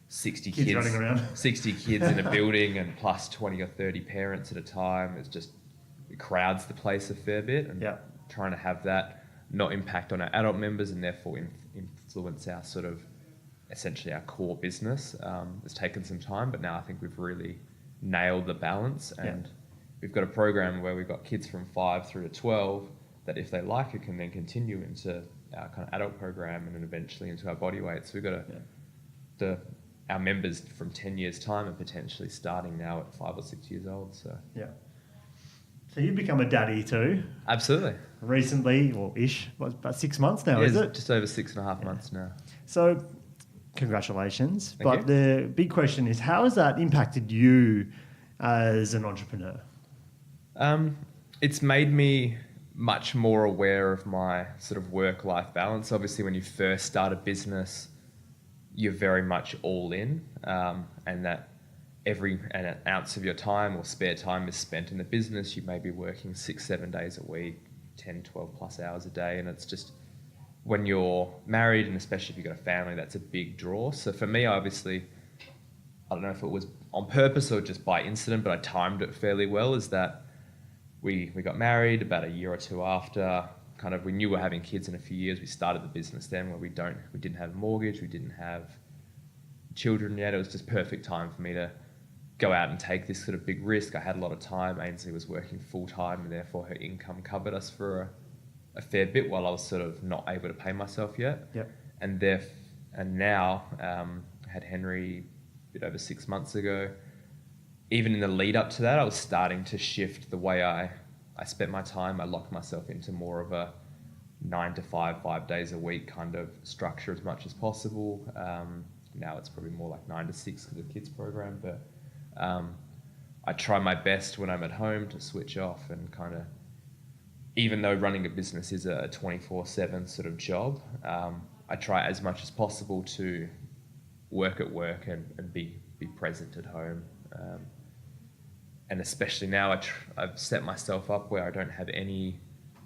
[SPEAKER 2] 60 kids
[SPEAKER 1] running around.
[SPEAKER 2] 60 kids in a building and plus 20 or 30 parents at a time. It crowds the place a fair bit, and trying to have that not impact on our adult members and therefore influence our sort of essentially our core business. It's taken some time, but now I think we've really nailed the balance, and we've got a program where we've got kids from 5 through to 12 that if they like it can then continue into our kind of adult program and then eventually into our body weight. So we've got our members from 10 years time are potentially starting now at 5 or 6 years old. So
[SPEAKER 1] So you've become a daddy too.
[SPEAKER 2] Absolutely.
[SPEAKER 1] Recently, or ish, about 6 months now, is it?
[SPEAKER 2] Just over 6.5 months now.
[SPEAKER 1] So congratulations.
[SPEAKER 2] Thank you.
[SPEAKER 1] The big question is, how has that impacted you as an entrepreneur?
[SPEAKER 2] It's made me much more aware of my sort of work-life balance. Obviously, when you first start a business, you're very much all in, and that an ounce of your time or spare time is spent in the business. You may be working 6-7 days a week, 10, 12 plus hours a day, and it's just, when you're married, and especially if you've got a family, that's a big draw. So for me, obviously, I don't know if it was on purpose or just by incident, but I timed it fairly well, is that we got married about a year or two after. Kind of, we knew we were having kids in a few years. We started the business then, where we didn't have a mortgage, we didn't have children yet. It was just perfect time for me to go out and take this sort of big risk. I had a lot of time. Ainsley was working full time, and therefore her income covered us for a fair bit while I was sort of not able to pay myself yet.
[SPEAKER 1] Yep.
[SPEAKER 2] And now I had Henry a bit over 6 months ago. Even in the lead up to that, I was starting to shift the way I spent my time. I locked myself into more of a 9 to 5, 5 days a week kind of structure as much as possible. Now it's probably more like 9 to 6 because of the kids program, but I try my best when I'm at home to switch off and kind of, even though running a business is a 24/7 sort of job, I try as much as possible to work at work and be present at home. And especially now, I've set myself up where I don't have any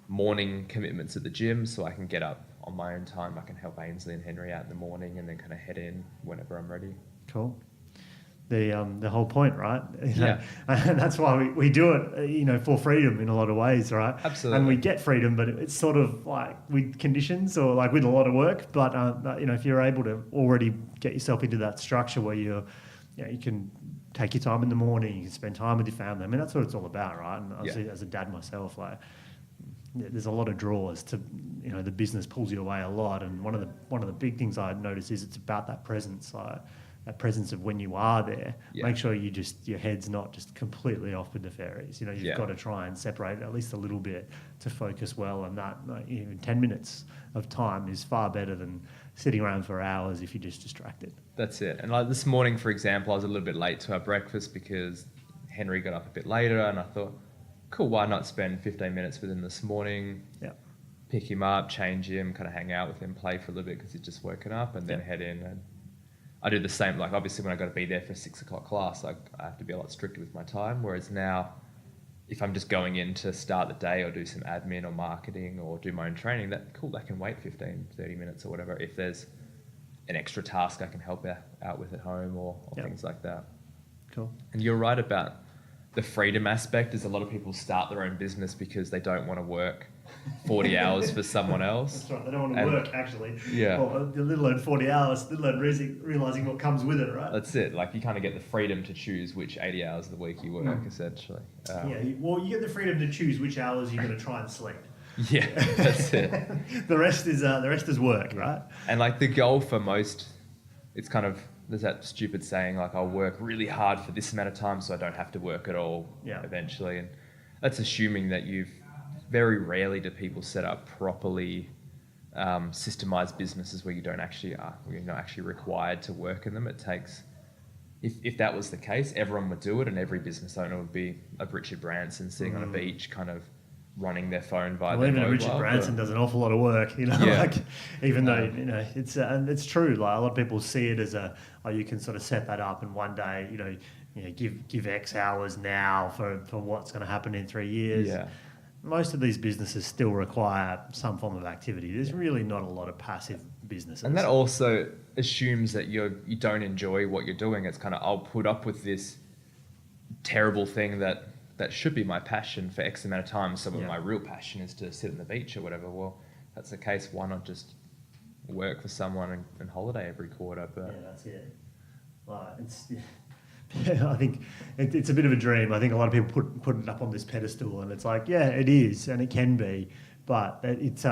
[SPEAKER 2] morning commitments at the gym, so I can get up on my own time. I can help Ainsley and Henry out in the morning and then kind of head in whenever I'm ready.
[SPEAKER 1] Cool. The whole point, right?
[SPEAKER 2] Yeah.
[SPEAKER 1] And that's why we do it, for freedom in a lot of ways, right?
[SPEAKER 2] Absolutely.
[SPEAKER 1] And we get freedom, but it's sort of like with conditions or like with a lot of work. But, if you're able to already get yourself into that structure where you can take your time in the morning, you can spend time with your family. I mean, that's what it's all about, right? And obviously, as a dad myself, there's a lot of draws to, the business pulls you away a lot. And one of the big things I notice is it's about that presence, that presence of when you are there.
[SPEAKER 2] Yeah.
[SPEAKER 1] Make sure your head's not just completely off with the fairies. You've got to try and separate at least a little bit to focus well. And that, 10 minutes of time is far better than sitting around for hours if you're just distracted.
[SPEAKER 2] That's it. And like this morning, for example, I was a little bit late to our breakfast because Henry got up a bit later, and I thought, cool, why not spend 15 minutes with him this morning?
[SPEAKER 1] Yeah.
[SPEAKER 2] Pick him up, change him, kind of hang out with him, play for a little bit because he's just woken up, and then head in. And I do the same. Like, obviously, when I got to be there for a 6 o'clock class, I have to be a lot stricter with my time. Whereas now, if I'm just going in to start the day or do some admin or marketing or do my own training, that can wait 15, 30 minutes or whatever. If there's an extra task I can help out with at home or things like that.
[SPEAKER 1] Cool.
[SPEAKER 2] And you're right about the freedom aspect. Is a lot of people start their own business because they don't want to work 40 hours for someone else.
[SPEAKER 1] That's right. They don't want to work, actually.
[SPEAKER 2] Yeah.
[SPEAKER 1] Well, let alone 40 hours, let alone realising what comes with it, right?
[SPEAKER 2] That's it. Like, you kind of get the freedom to choose which 80 hours of the week you work, essentially.
[SPEAKER 1] You get the freedom to choose which hours you're going to try and sleep.
[SPEAKER 2] Yeah, that's it.
[SPEAKER 1] The rest is work, right?
[SPEAKER 2] And like the goal for most, it's kind of, there's that stupid saying like, I'll work really hard for this amount of time so I don't have to work at all eventually. And that's assuming that very rarely do people set up properly systemized businesses where you're not actually required to work in them. It takes, if that was the case, everyone would do it, and every business owner would be a Richard Branson sitting on a beach kind of running their phone via their mobile.
[SPEAKER 1] Richard Branson does an awful lot of work, like even though it's and it's true. Like a lot of people see it as you can sort of set that up, and one day give X hours now for what's going to happen in 3 years.
[SPEAKER 2] Yeah.
[SPEAKER 1] Most of these businesses still require some form of activity. There's really not a lot of passive businesses.
[SPEAKER 2] And that also assumes that you don't enjoy what you're doing. It's kind of, I'll put up with this terrible thing that should be my passion for X amount of time. So when my real passion is to sit on the beach or whatever, well, if that's the case, why not just work for someone and holiday every quarter? But
[SPEAKER 1] yeah, that's it. Well, I think it's a bit of a dream. I think a lot of people put it up on this pedestal, and it's like, yeah, it is, and it can be, but it's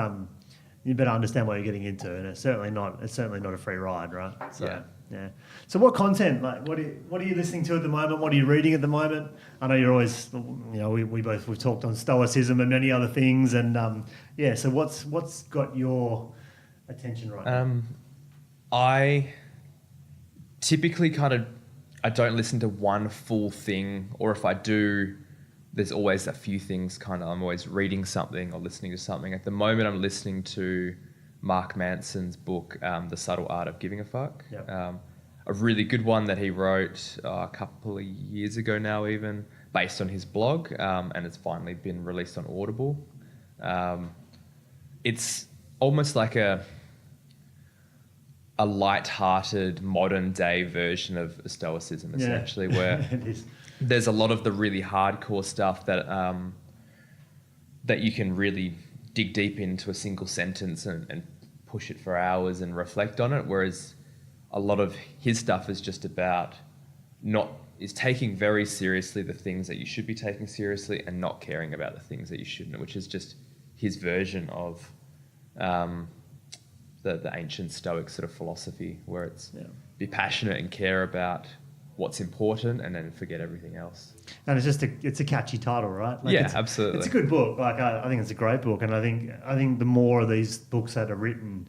[SPEAKER 1] you better understand what you're getting into, and it's certainly not a free ride, right? So, yeah. So what content, like, what are you listening to at the moment? What are you reading at the moment? I know you're always, we've talked on stoicism and many other things, and so what's got your attention right now?
[SPEAKER 2] I typically I don't listen to one full thing, or if I do, there's always a few things I'm always reading something or listening to something. At the moment, I'm listening to Mark Manson's book, The Subtle Art of Giving a Fuck.
[SPEAKER 1] Yep.
[SPEAKER 2] A really good one that he wrote a couple of years ago now even, based on his blog, and it's finally been released on Audible. It's almost like a light-hearted modern-day version of Stoicism, essentially, where there's a lot of the really hardcore stuff that you can really dig deep into a single sentence and push it for hours and reflect on it, whereas a lot of his stuff is just about is taking very seriously the things that you should be taking seriously and not caring about the things that you shouldn't, which is just his version of the ancient Stoic sort of philosophy, where it's be passionate and care about what's important and then forget everything else.
[SPEAKER 1] And it's a catchy title, right? Like
[SPEAKER 2] Absolutely.
[SPEAKER 1] It's a good book. Like I think it's a great book, and I think the more of these books that are written,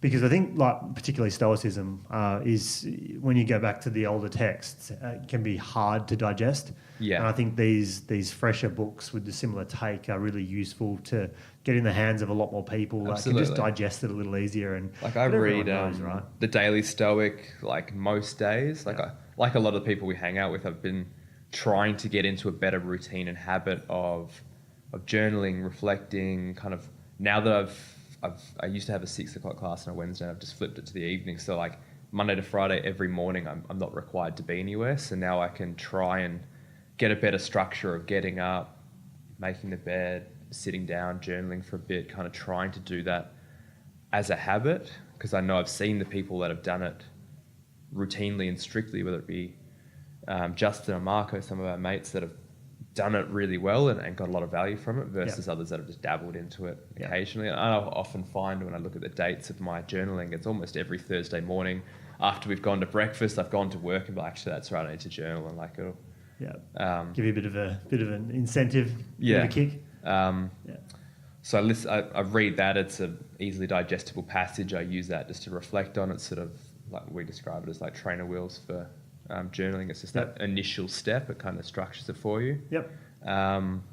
[SPEAKER 1] because I think like particularly Stoicism is when you go back to the older texts, it can be hard to digest.
[SPEAKER 2] Yeah.
[SPEAKER 1] And I think these fresher books with the similar take are really useful to get in the hands of a lot more people. Like, can just digest it a little easier. And
[SPEAKER 2] like I read the Daily Stoic like most days. Like like a lot of people we hang out with, I've been trying to get into a better routine and habit of journaling, reflecting. Kind of now that I used to have a 6 o'clock class on a Wednesday, and I've just flipped it to the evening. So like Monday to Friday every morning, I'm not required to be anywhere. So now I can try and get a better structure of getting up, making the bed, sitting down, journaling for a bit, kind of trying to do that as a habit, because I know I've seen the people that have done it routinely and strictly, whether it be Justin or Marco, some of our mates that have done it really well and got a lot of value from it, versus others that have just dabbled into it occasionally. And I often find when I look at the dates of my journaling, it's almost every Thursday morning after we've gone to breakfast, I've gone to work and be like, actually, that's right, I need to journal, and like it'll give you a bit of an incentive, bit of a kick. So I read that. It's an easily digestible passage. I use that just to reflect on it. Sort of like we describe it as like trainer wheels for journaling. It's just that initial step. It kind of structures it for you. But I'm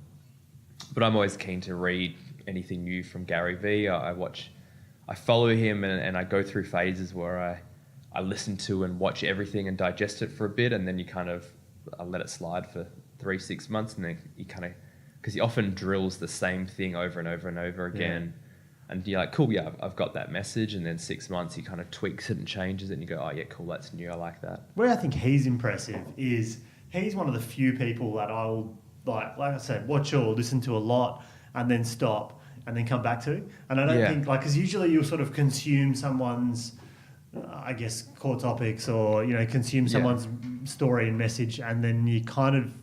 [SPEAKER 2] always keen to read anything new from Gary Vee. I follow him and I go through phases where I listen to and watch everything and digest it for a bit, and then I let it slide for 3-6 months, and then you kind of, because he often drills the same thing over and over and over again. And you're like, cool, I've got that message. And then 6 months, he kind of tweaks it and changes it, and you go, oh yeah, cool, that's new, I like that.
[SPEAKER 1] Where I think he's impressive is he's one of the few people that I'll, like I said, watch or listen to a lot and then stop and then come back to. And I don't think, because usually you'll sort of consume someone's, I guess, core topics, or, consume someone's story and message, and then you kind of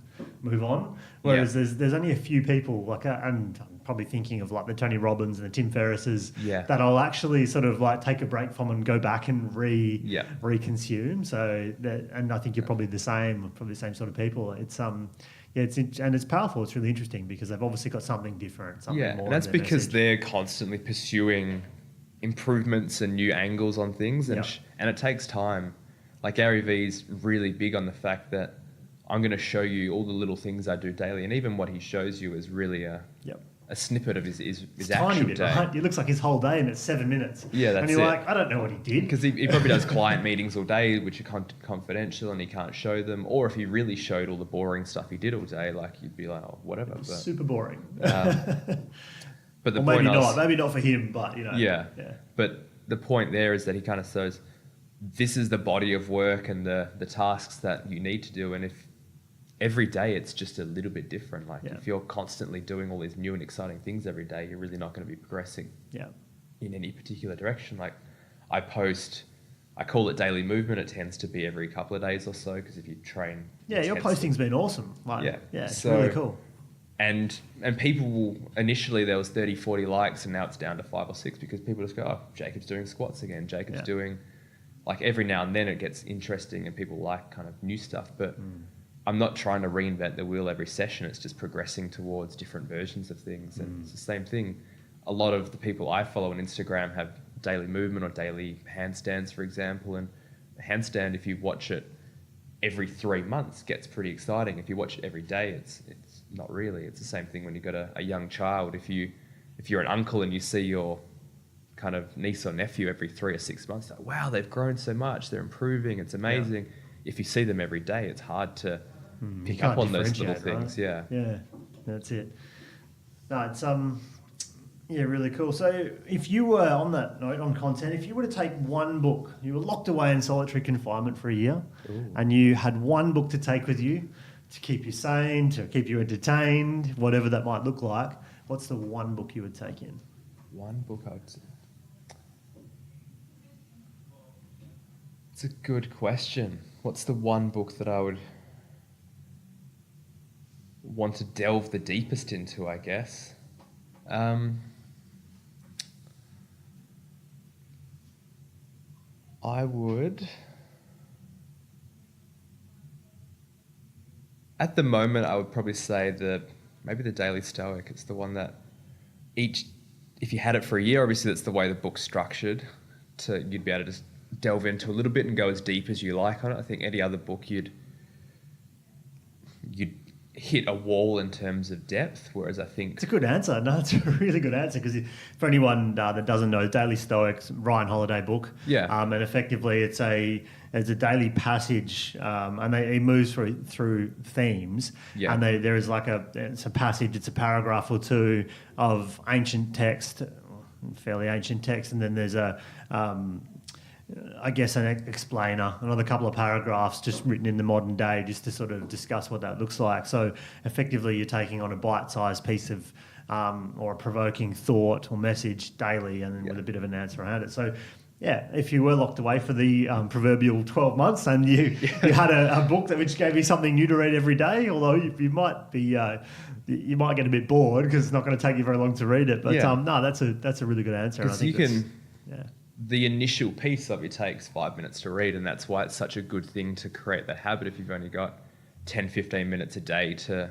[SPEAKER 1] move on. Whereas there's only a few people like, and I'm probably thinking of like the Tony Robbins and the Tim Ferrisses that I'll actually sort of like take a break from and go back and reconsume. So that, and I think you're probably the same sort of people. It's and it's powerful. It's really interesting because they've obviously got something different, something more.
[SPEAKER 2] And that's
[SPEAKER 1] in their
[SPEAKER 2] because
[SPEAKER 1] message.
[SPEAKER 2] they're constantly pursuing improvements and new angles on things, and it takes time. Like Gary Vee's really big on the fact that I'm going to show you all the little things I do daily, and even what he shows you is really a snippet of his actual
[SPEAKER 1] bit,
[SPEAKER 2] day.
[SPEAKER 1] Right? It looks like his whole day, and it's 7 minutes.
[SPEAKER 2] Yeah, that's
[SPEAKER 1] and you're like, I don't know what he did
[SPEAKER 2] because he probably does client meetings all day, which are confidential, and he can't show them. Or if he really showed all the boring stuff he did all day, like you'd be like, oh, whatever. But,
[SPEAKER 1] super boring.
[SPEAKER 2] But the
[SPEAKER 1] or
[SPEAKER 2] point
[SPEAKER 1] maybe not for him, but you know.
[SPEAKER 2] Yeah. But the point there is that he kind of shows this is the body of work and the tasks that you need to do, and if every day it's just a little bit different. Like if you're constantly doing all these new and exciting things every day, you're really not going to be progressing in any particular direction. Like I call it daily movement. It tends to be every couple of days or so, because if you train...
[SPEAKER 1] your posting's been awesome. Like, it's
[SPEAKER 2] so,
[SPEAKER 1] really cool.
[SPEAKER 2] And people will, initially there was 30, 40 likes, and now it's down to 5 or 6 because people just go, oh, Jacob's doing squats again. Jacob's doing... Like every now and then it gets interesting and people like kind of new stuff, but I'm not trying to reinvent the wheel every session. It's just progressing towards different versions of things. And it's the same thing. A lot of the people I follow on Instagram have daily movement or daily handstands, for example. And a handstand, if you watch it every 3 months, gets pretty exciting. If you watch it every day, it's not really. It's the same thing when you've got a young child. If you're an uncle and you see your kind of niece or nephew every 3 or 6 months, like, wow, they've grown so much, they're improving, it's amazing. If you see them every day, it's hard to pick up on those little things.
[SPEAKER 1] Right? That's it. No, it's really cool. So if you were, on that note, on content, if you were to take one book, you were locked away in solitary confinement for a year, and you had one book to take with you to keep you sane, to keep you entertained, whatever that might look like, what's the one book you would take in?
[SPEAKER 2] One book I would say. It's a good question. What's the one book that I would want to delve the deepest into, I guess? I would... At the moment, I would probably say maybe the Daily Stoic. It's the one that if you had it for a year, obviously that's the way the book's structured. You'd be able to just delve into a little bit and go as deep as you like on it. I think any other book you'd hit a wall in terms of depth, whereas I think...
[SPEAKER 1] It's a good answer. No, it's a really good answer, because for anyone that doesn't know, Daily Stoic's Ryan Holiday book. And effectively it's a daily passage, and he moves through themes. And there is like it's a passage, it's a paragraph or two of ancient text, fairly ancient text, and then there's I guess an explainer, another couple of paragraphs just written in the modern day just to sort of discuss what that looks like. So effectively you're taking on a bite-sized piece of or a provoking thought or message daily, and then with a bit of an answer around it. So if you were locked away for the proverbial 12 months and you had a book which gave you something new to read every day, although you might be you might get a bit bored because it's not going to take you very long to read it. But no, that's a really good answer.
[SPEAKER 2] Because you can... The initial piece of it takes 5 minutes to read, and that's why it's such a good thing to create that habit. If you've only got 10, 15 minutes a day to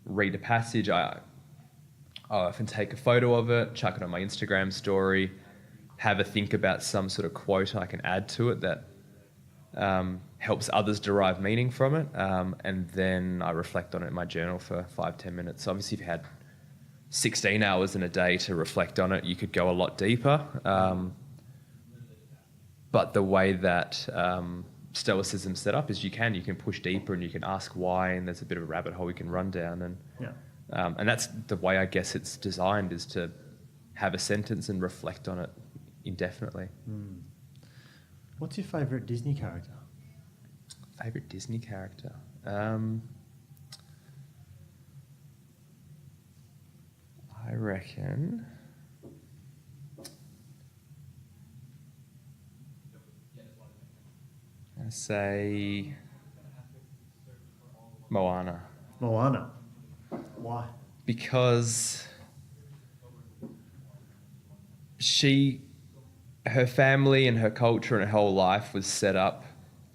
[SPEAKER 2] read a passage, I often take a photo of it, chuck it on my Instagram story, have a think about some sort of quote I can add to it that helps others derive meaning from it, and then I reflect on it in my journal for 5-10 minutes. So obviously if you had 16 hours in a day to reflect on it, you could go a lot deeper. But the way that Stoicism's set up is you can push deeper and you can ask why, and there's a bit of a rabbit hole you can run down. And that's the way I guess it's designed, is to have a sentence and reflect on it indefinitely.
[SPEAKER 1] What's your favourite Disney character?
[SPEAKER 2] Favourite Disney character? I reckon... I say Moana.
[SPEAKER 1] Moana. Why?
[SPEAKER 2] Because her family and her culture and her whole life was set up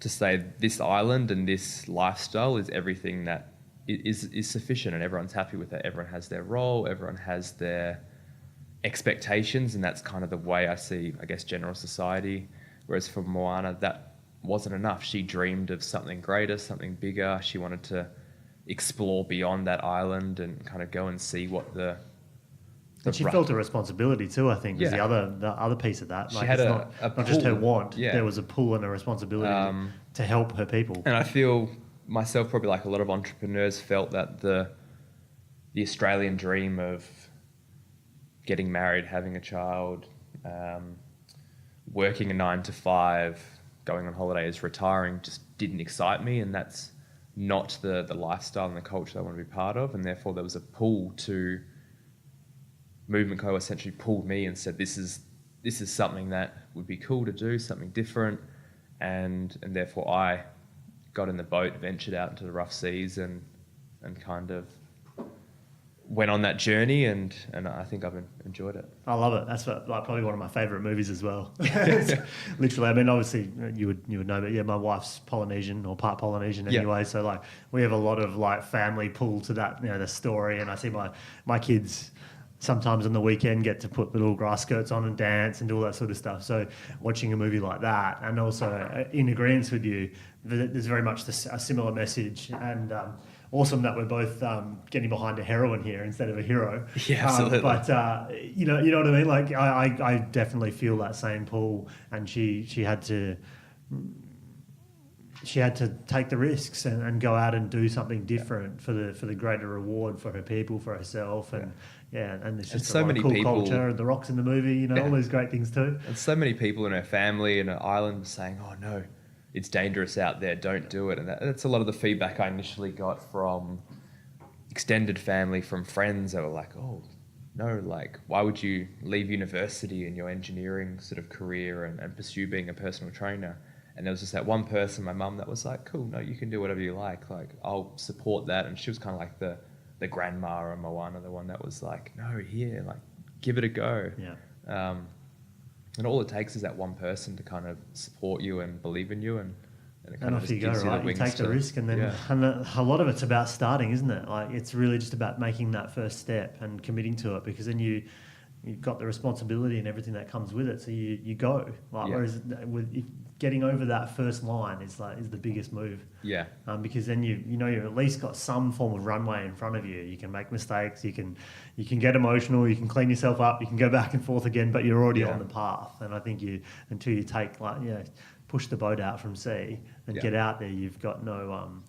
[SPEAKER 2] to say this island and this lifestyle is everything that is sufficient, and everyone's happy with it. Everyone has their role, everyone has their expectations, and that's kind of the way I see, I guess, general society. Whereas for Moana, that wasn't enough. She dreamed of something greater, something bigger. She wanted to explore beyond that island and kind of go and see what the
[SPEAKER 1] And she felt a responsibility too, I think, was the other piece of that.
[SPEAKER 2] She
[SPEAKER 1] Like,
[SPEAKER 2] had
[SPEAKER 1] it's
[SPEAKER 2] a
[SPEAKER 1] not just her want.
[SPEAKER 2] Yeah.
[SPEAKER 1] There was a pull and a responsibility to help her people.
[SPEAKER 2] And I feel myself, probably like a lot of entrepreneurs, felt that the Australian dream of getting married, having a child, working a 9 to 5, going on holidays, retiring, just didn't excite me, and that's not the lifestyle and the culture I want to be part of. And therefore there was a pull to Movement Co. essentially pulled me and said, this is something that would be cool to do, something different, and therefore I got in the boat, ventured out into the rough seas, and kind of went on that journey, and I think I've enjoyed it.
[SPEAKER 1] I love it. That's probably one of my favourite movies as well. Literally, I mean, obviously you would know, but yeah, my wife's Polynesian, or part Polynesian anyway, so like we have a lot of like family pull to that, the story, and I see my kids sometimes on the weekend get to put little grass skirts on and dance and do all that sort of stuff. So watching a movie like that, and also in agreement with you, there's very much a similar message, and awesome that we're both getting behind a heroine here instead of a hero.
[SPEAKER 2] Yeah, absolutely.
[SPEAKER 1] But you know what I mean. Like I definitely feel that same pull, and she had to take the risks and go out and do something different for the greater reward for her people, for herself, and and there's just
[SPEAKER 2] so many
[SPEAKER 1] cool
[SPEAKER 2] people,
[SPEAKER 1] culture, and the rocks in the movie, all those great things too.
[SPEAKER 2] And so many people in her family and her island were saying, "Oh no, it's dangerous out there, don't do it." And that's a lot of the feedback I initially got from extended family, from friends that were like, "Oh no, like why would you leave university and your engineering sort of career and pursue being a personal trainer?" And there was just that one person, my mum, that was like, "Cool, no, you can do whatever you like I'll support that." And she was kind of like the grandma of Moana, the one that was like, "No, here, like give it a go." And all it takes is that one person to kind of support you and believe in you, and it kind of
[SPEAKER 1] off
[SPEAKER 2] just
[SPEAKER 1] you go,
[SPEAKER 2] gives you
[SPEAKER 1] right?
[SPEAKER 2] the wings
[SPEAKER 1] You take the risk, and then and a lot of it's about starting, isn't it? Like it's really just about making that first step and committing to it, because then you've got the responsibility and everything that comes with it. So you go. Whereas getting over that first line is the biggest move.
[SPEAKER 2] Yeah.
[SPEAKER 1] Because then you've at least got some form of runway in front of you. You can make mistakes. You can get emotional. You can clean yourself up. You can go back and forth again. But you're already on the path. And I think until you take push the boat out from sea and get out there, you've got no.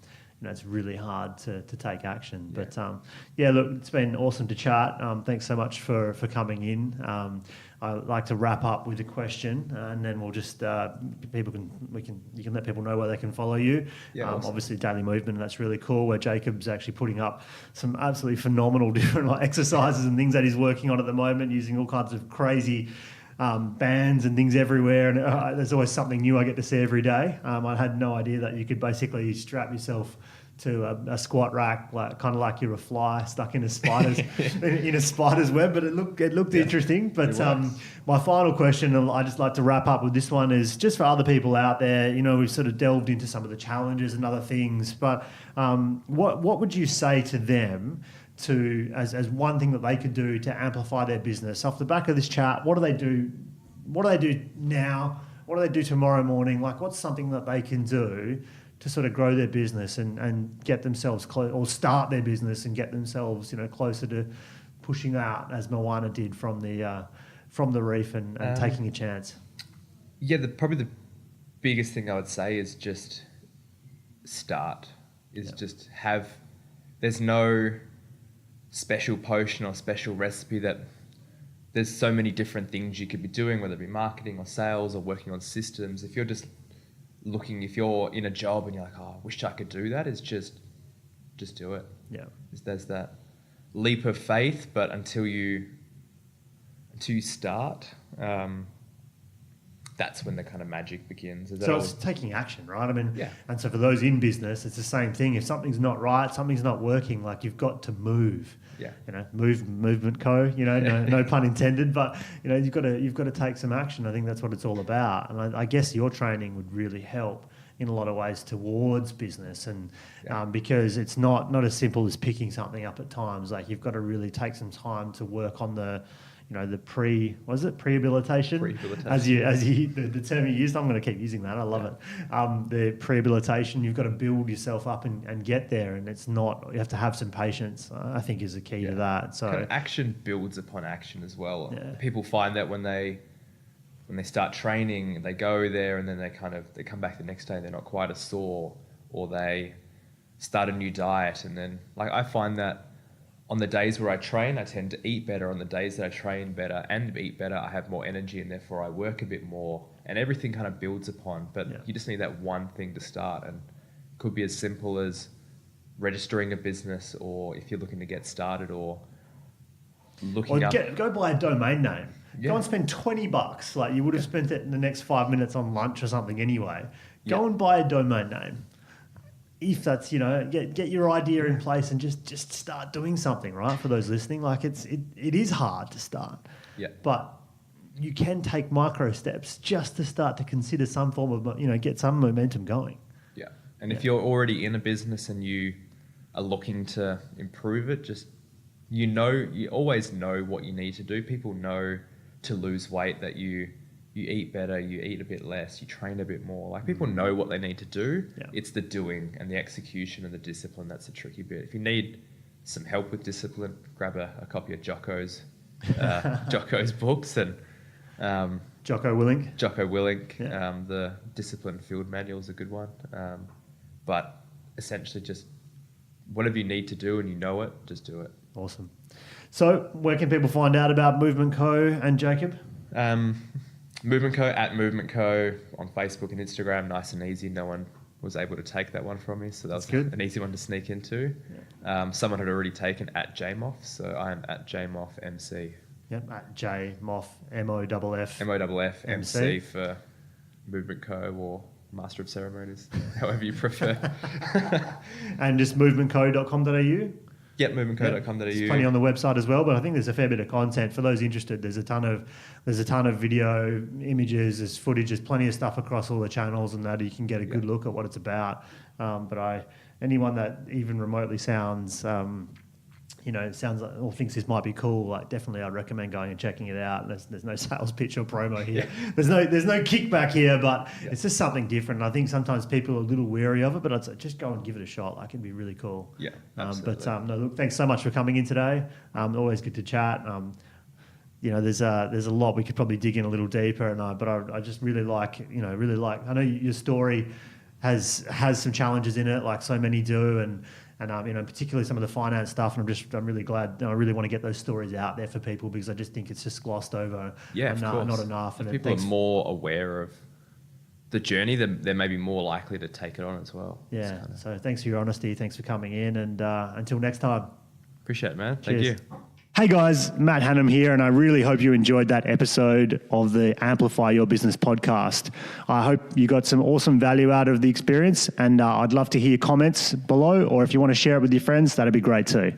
[SPEAKER 1] It's really hard to take action.
[SPEAKER 2] Yeah.
[SPEAKER 1] But look, it's been awesome to chat. Thanks so much for coming in. I'd like to wrap up with a question, and then we'll just you can let people know where they can follow you.
[SPEAKER 2] Yeah, awesome.
[SPEAKER 1] Obviously Daily Movement, and that's really cool, where Jacob's actually putting up some absolutely phenomenal different exercises and things that he's working on at the moment, using all kinds of crazy bands and things everywhere, and there's always something new I get to see every day. I had no idea that you could basically strap yourself to a squat rack, kind of like you're a fly stuck in a spider's in a spider's web. But it looked interesting. But my final question, and I just like to wrap up with this one, is just for other people out there. We've sort of delved into some of the challenges and other things, but what would you say to them? As one thing that they could do to amplify their business off the back of this chat? What do they do? What do they do now? What do they do tomorrow morning? What's something that they can do to sort of grow their business and get themselves close, or start their business and get themselves closer to pushing out, as Moana did, from the reef and taking a chance?
[SPEAKER 2] Yeah, probably the biggest thing I would say is just start. Just have. There's no special potion or special recipe. That there's so many different things you could be doing, whether it be marketing or sales or working on systems. If you're just looking, if you're in a job and you're like, "Oh, I wish I could do that," it's just do it.
[SPEAKER 1] Yeah.
[SPEAKER 2] There's that leap of faith, but until you start, that's when the kind of magic begins.
[SPEAKER 1] So it's taking action, right? I mean,
[SPEAKER 2] Yeah.
[SPEAKER 1] and so for those in business, it's the same thing. If something's not right, something's not working, like you've got to move.
[SPEAKER 2] Yeah.
[SPEAKER 1] Movement co. No pun intended, but you've got to take some action. I think that's what it's all about. And I guess your training would really help in a lot of ways towards business, and because it's not as simple as picking something up at times. Like you've got to really take some time to work on the prehabilitation? Prehabilitation. The term you used, I'm going to keep using that. I love it. The prehabilitation, you've got to build yourself up and get there, and it's not. You have to have some patience. I think is the key to that. So
[SPEAKER 2] kind of action builds upon action as well.
[SPEAKER 1] Yeah.
[SPEAKER 2] People find that when they start training, they go there and then they come back the next day, they're not quite as sore, or they start a new diet, and then like I find that. On the days where I train, I tend to eat better. On the days that I train better and eat better, I have more energy, and therefore I work a bit more, and everything kind of builds upon. But you just need that one thing to start, and it could be as simple as registering a business, or if you're looking to get started, or looking up.
[SPEAKER 1] Go buy a domain name.
[SPEAKER 2] Yeah.
[SPEAKER 1] Go and spend $20. Like you would have spent it in the next 5 minutes on lunch or something anyway. Go and buy a domain name. If that's, get your idea in place and just start doing something, right? For those listening, like it is hard to start, but you can take micro steps just to start to consider some form of, get some momentum going.
[SPEAKER 2] Yeah, and if you're already in a business and you are looking to improve it, you always know what you need to do. People know to lose weight that you eat better, you eat a bit less, you train a bit more. Like people know what they need to do. Yeah. It's the doing and the execution and the discipline that's the tricky bit. If you need some help with discipline, grab a copy of Jocko's books and
[SPEAKER 1] Jocko Willink.
[SPEAKER 2] The Discipline Field Manual is a good one. But essentially just whatever you need to do and you know it, just do it.
[SPEAKER 1] Awesome. So where can people find out about Movement Co. and Jacob?
[SPEAKER 2] Movement Co. at Movement Co. on Facebook and Instagram, nice and easy. No one was able to take that one from me, so that was an easy one to sneak into. Yeah. Someone had already taken at JMoff, so I am at JMoffMC.
[SPEAKER 1] Yep, at JMoff, MOFF.
[SPEAKER 2] MOFF MC for Movement Co. or Master of Ceremonies, however you prefer.
[SPEAKER 1] And just movementco.com.au?
[SPEAKER 2] Yep, movementco.com.au.
[SPEAKER 1] There's plenty on the website as well, but I think there's a fair bit of content for those interested. There's a ton of video, images, there's footage, there's plenty of stuff across all the channels, and that you can get a good look at what it's about. But anyone that even remotely sounds sounds like or thinks this might be cool, like definitely I'd recommend going and checking it out. There's no sales pitch or promo here. Yeah. There's no kickback here, but it's just something different. And I think sometimes people are a little wary of it, but I'd say just go and give it a shot. Like it'd be really cool.
[SPEAKER 2] Yeah, absolutely.
[SPEAKER 1] Look, thanks so much for coming in today. Always good to chat. There's a lot we could probably dig in a little deeper, but I just really like. I know your story has some challenges in it, like so many do, and particularly some of the finance stuff. And I'm really glad. I really want to get those stories out there for people because I just think it's just glossed over.
[SPEAKER 2] Yeah, of course.
[SPEAKER 1] Not enough.
[SPEAKER 2] If people are more aware of the journey, then they're maybe more likely to take it on as well.
[SPEAKER 1] Yeah. So thanks for your honesty. Thanks for coming in. And until next time.
[SPEAKER 2] Appreciate it, man.
[SPEAKER 1] Cheers.
[SPEAKER 2] Thank you.
[SPEAKER 1] Hey guys, Matt Hanham here, and I really hope you enjoyed that episode of the Amplify Your Business podcast. I hope you got some awesome value out of the experience, and I'd love to hear comments below, or if you want to share it with your friends, that'd be great too.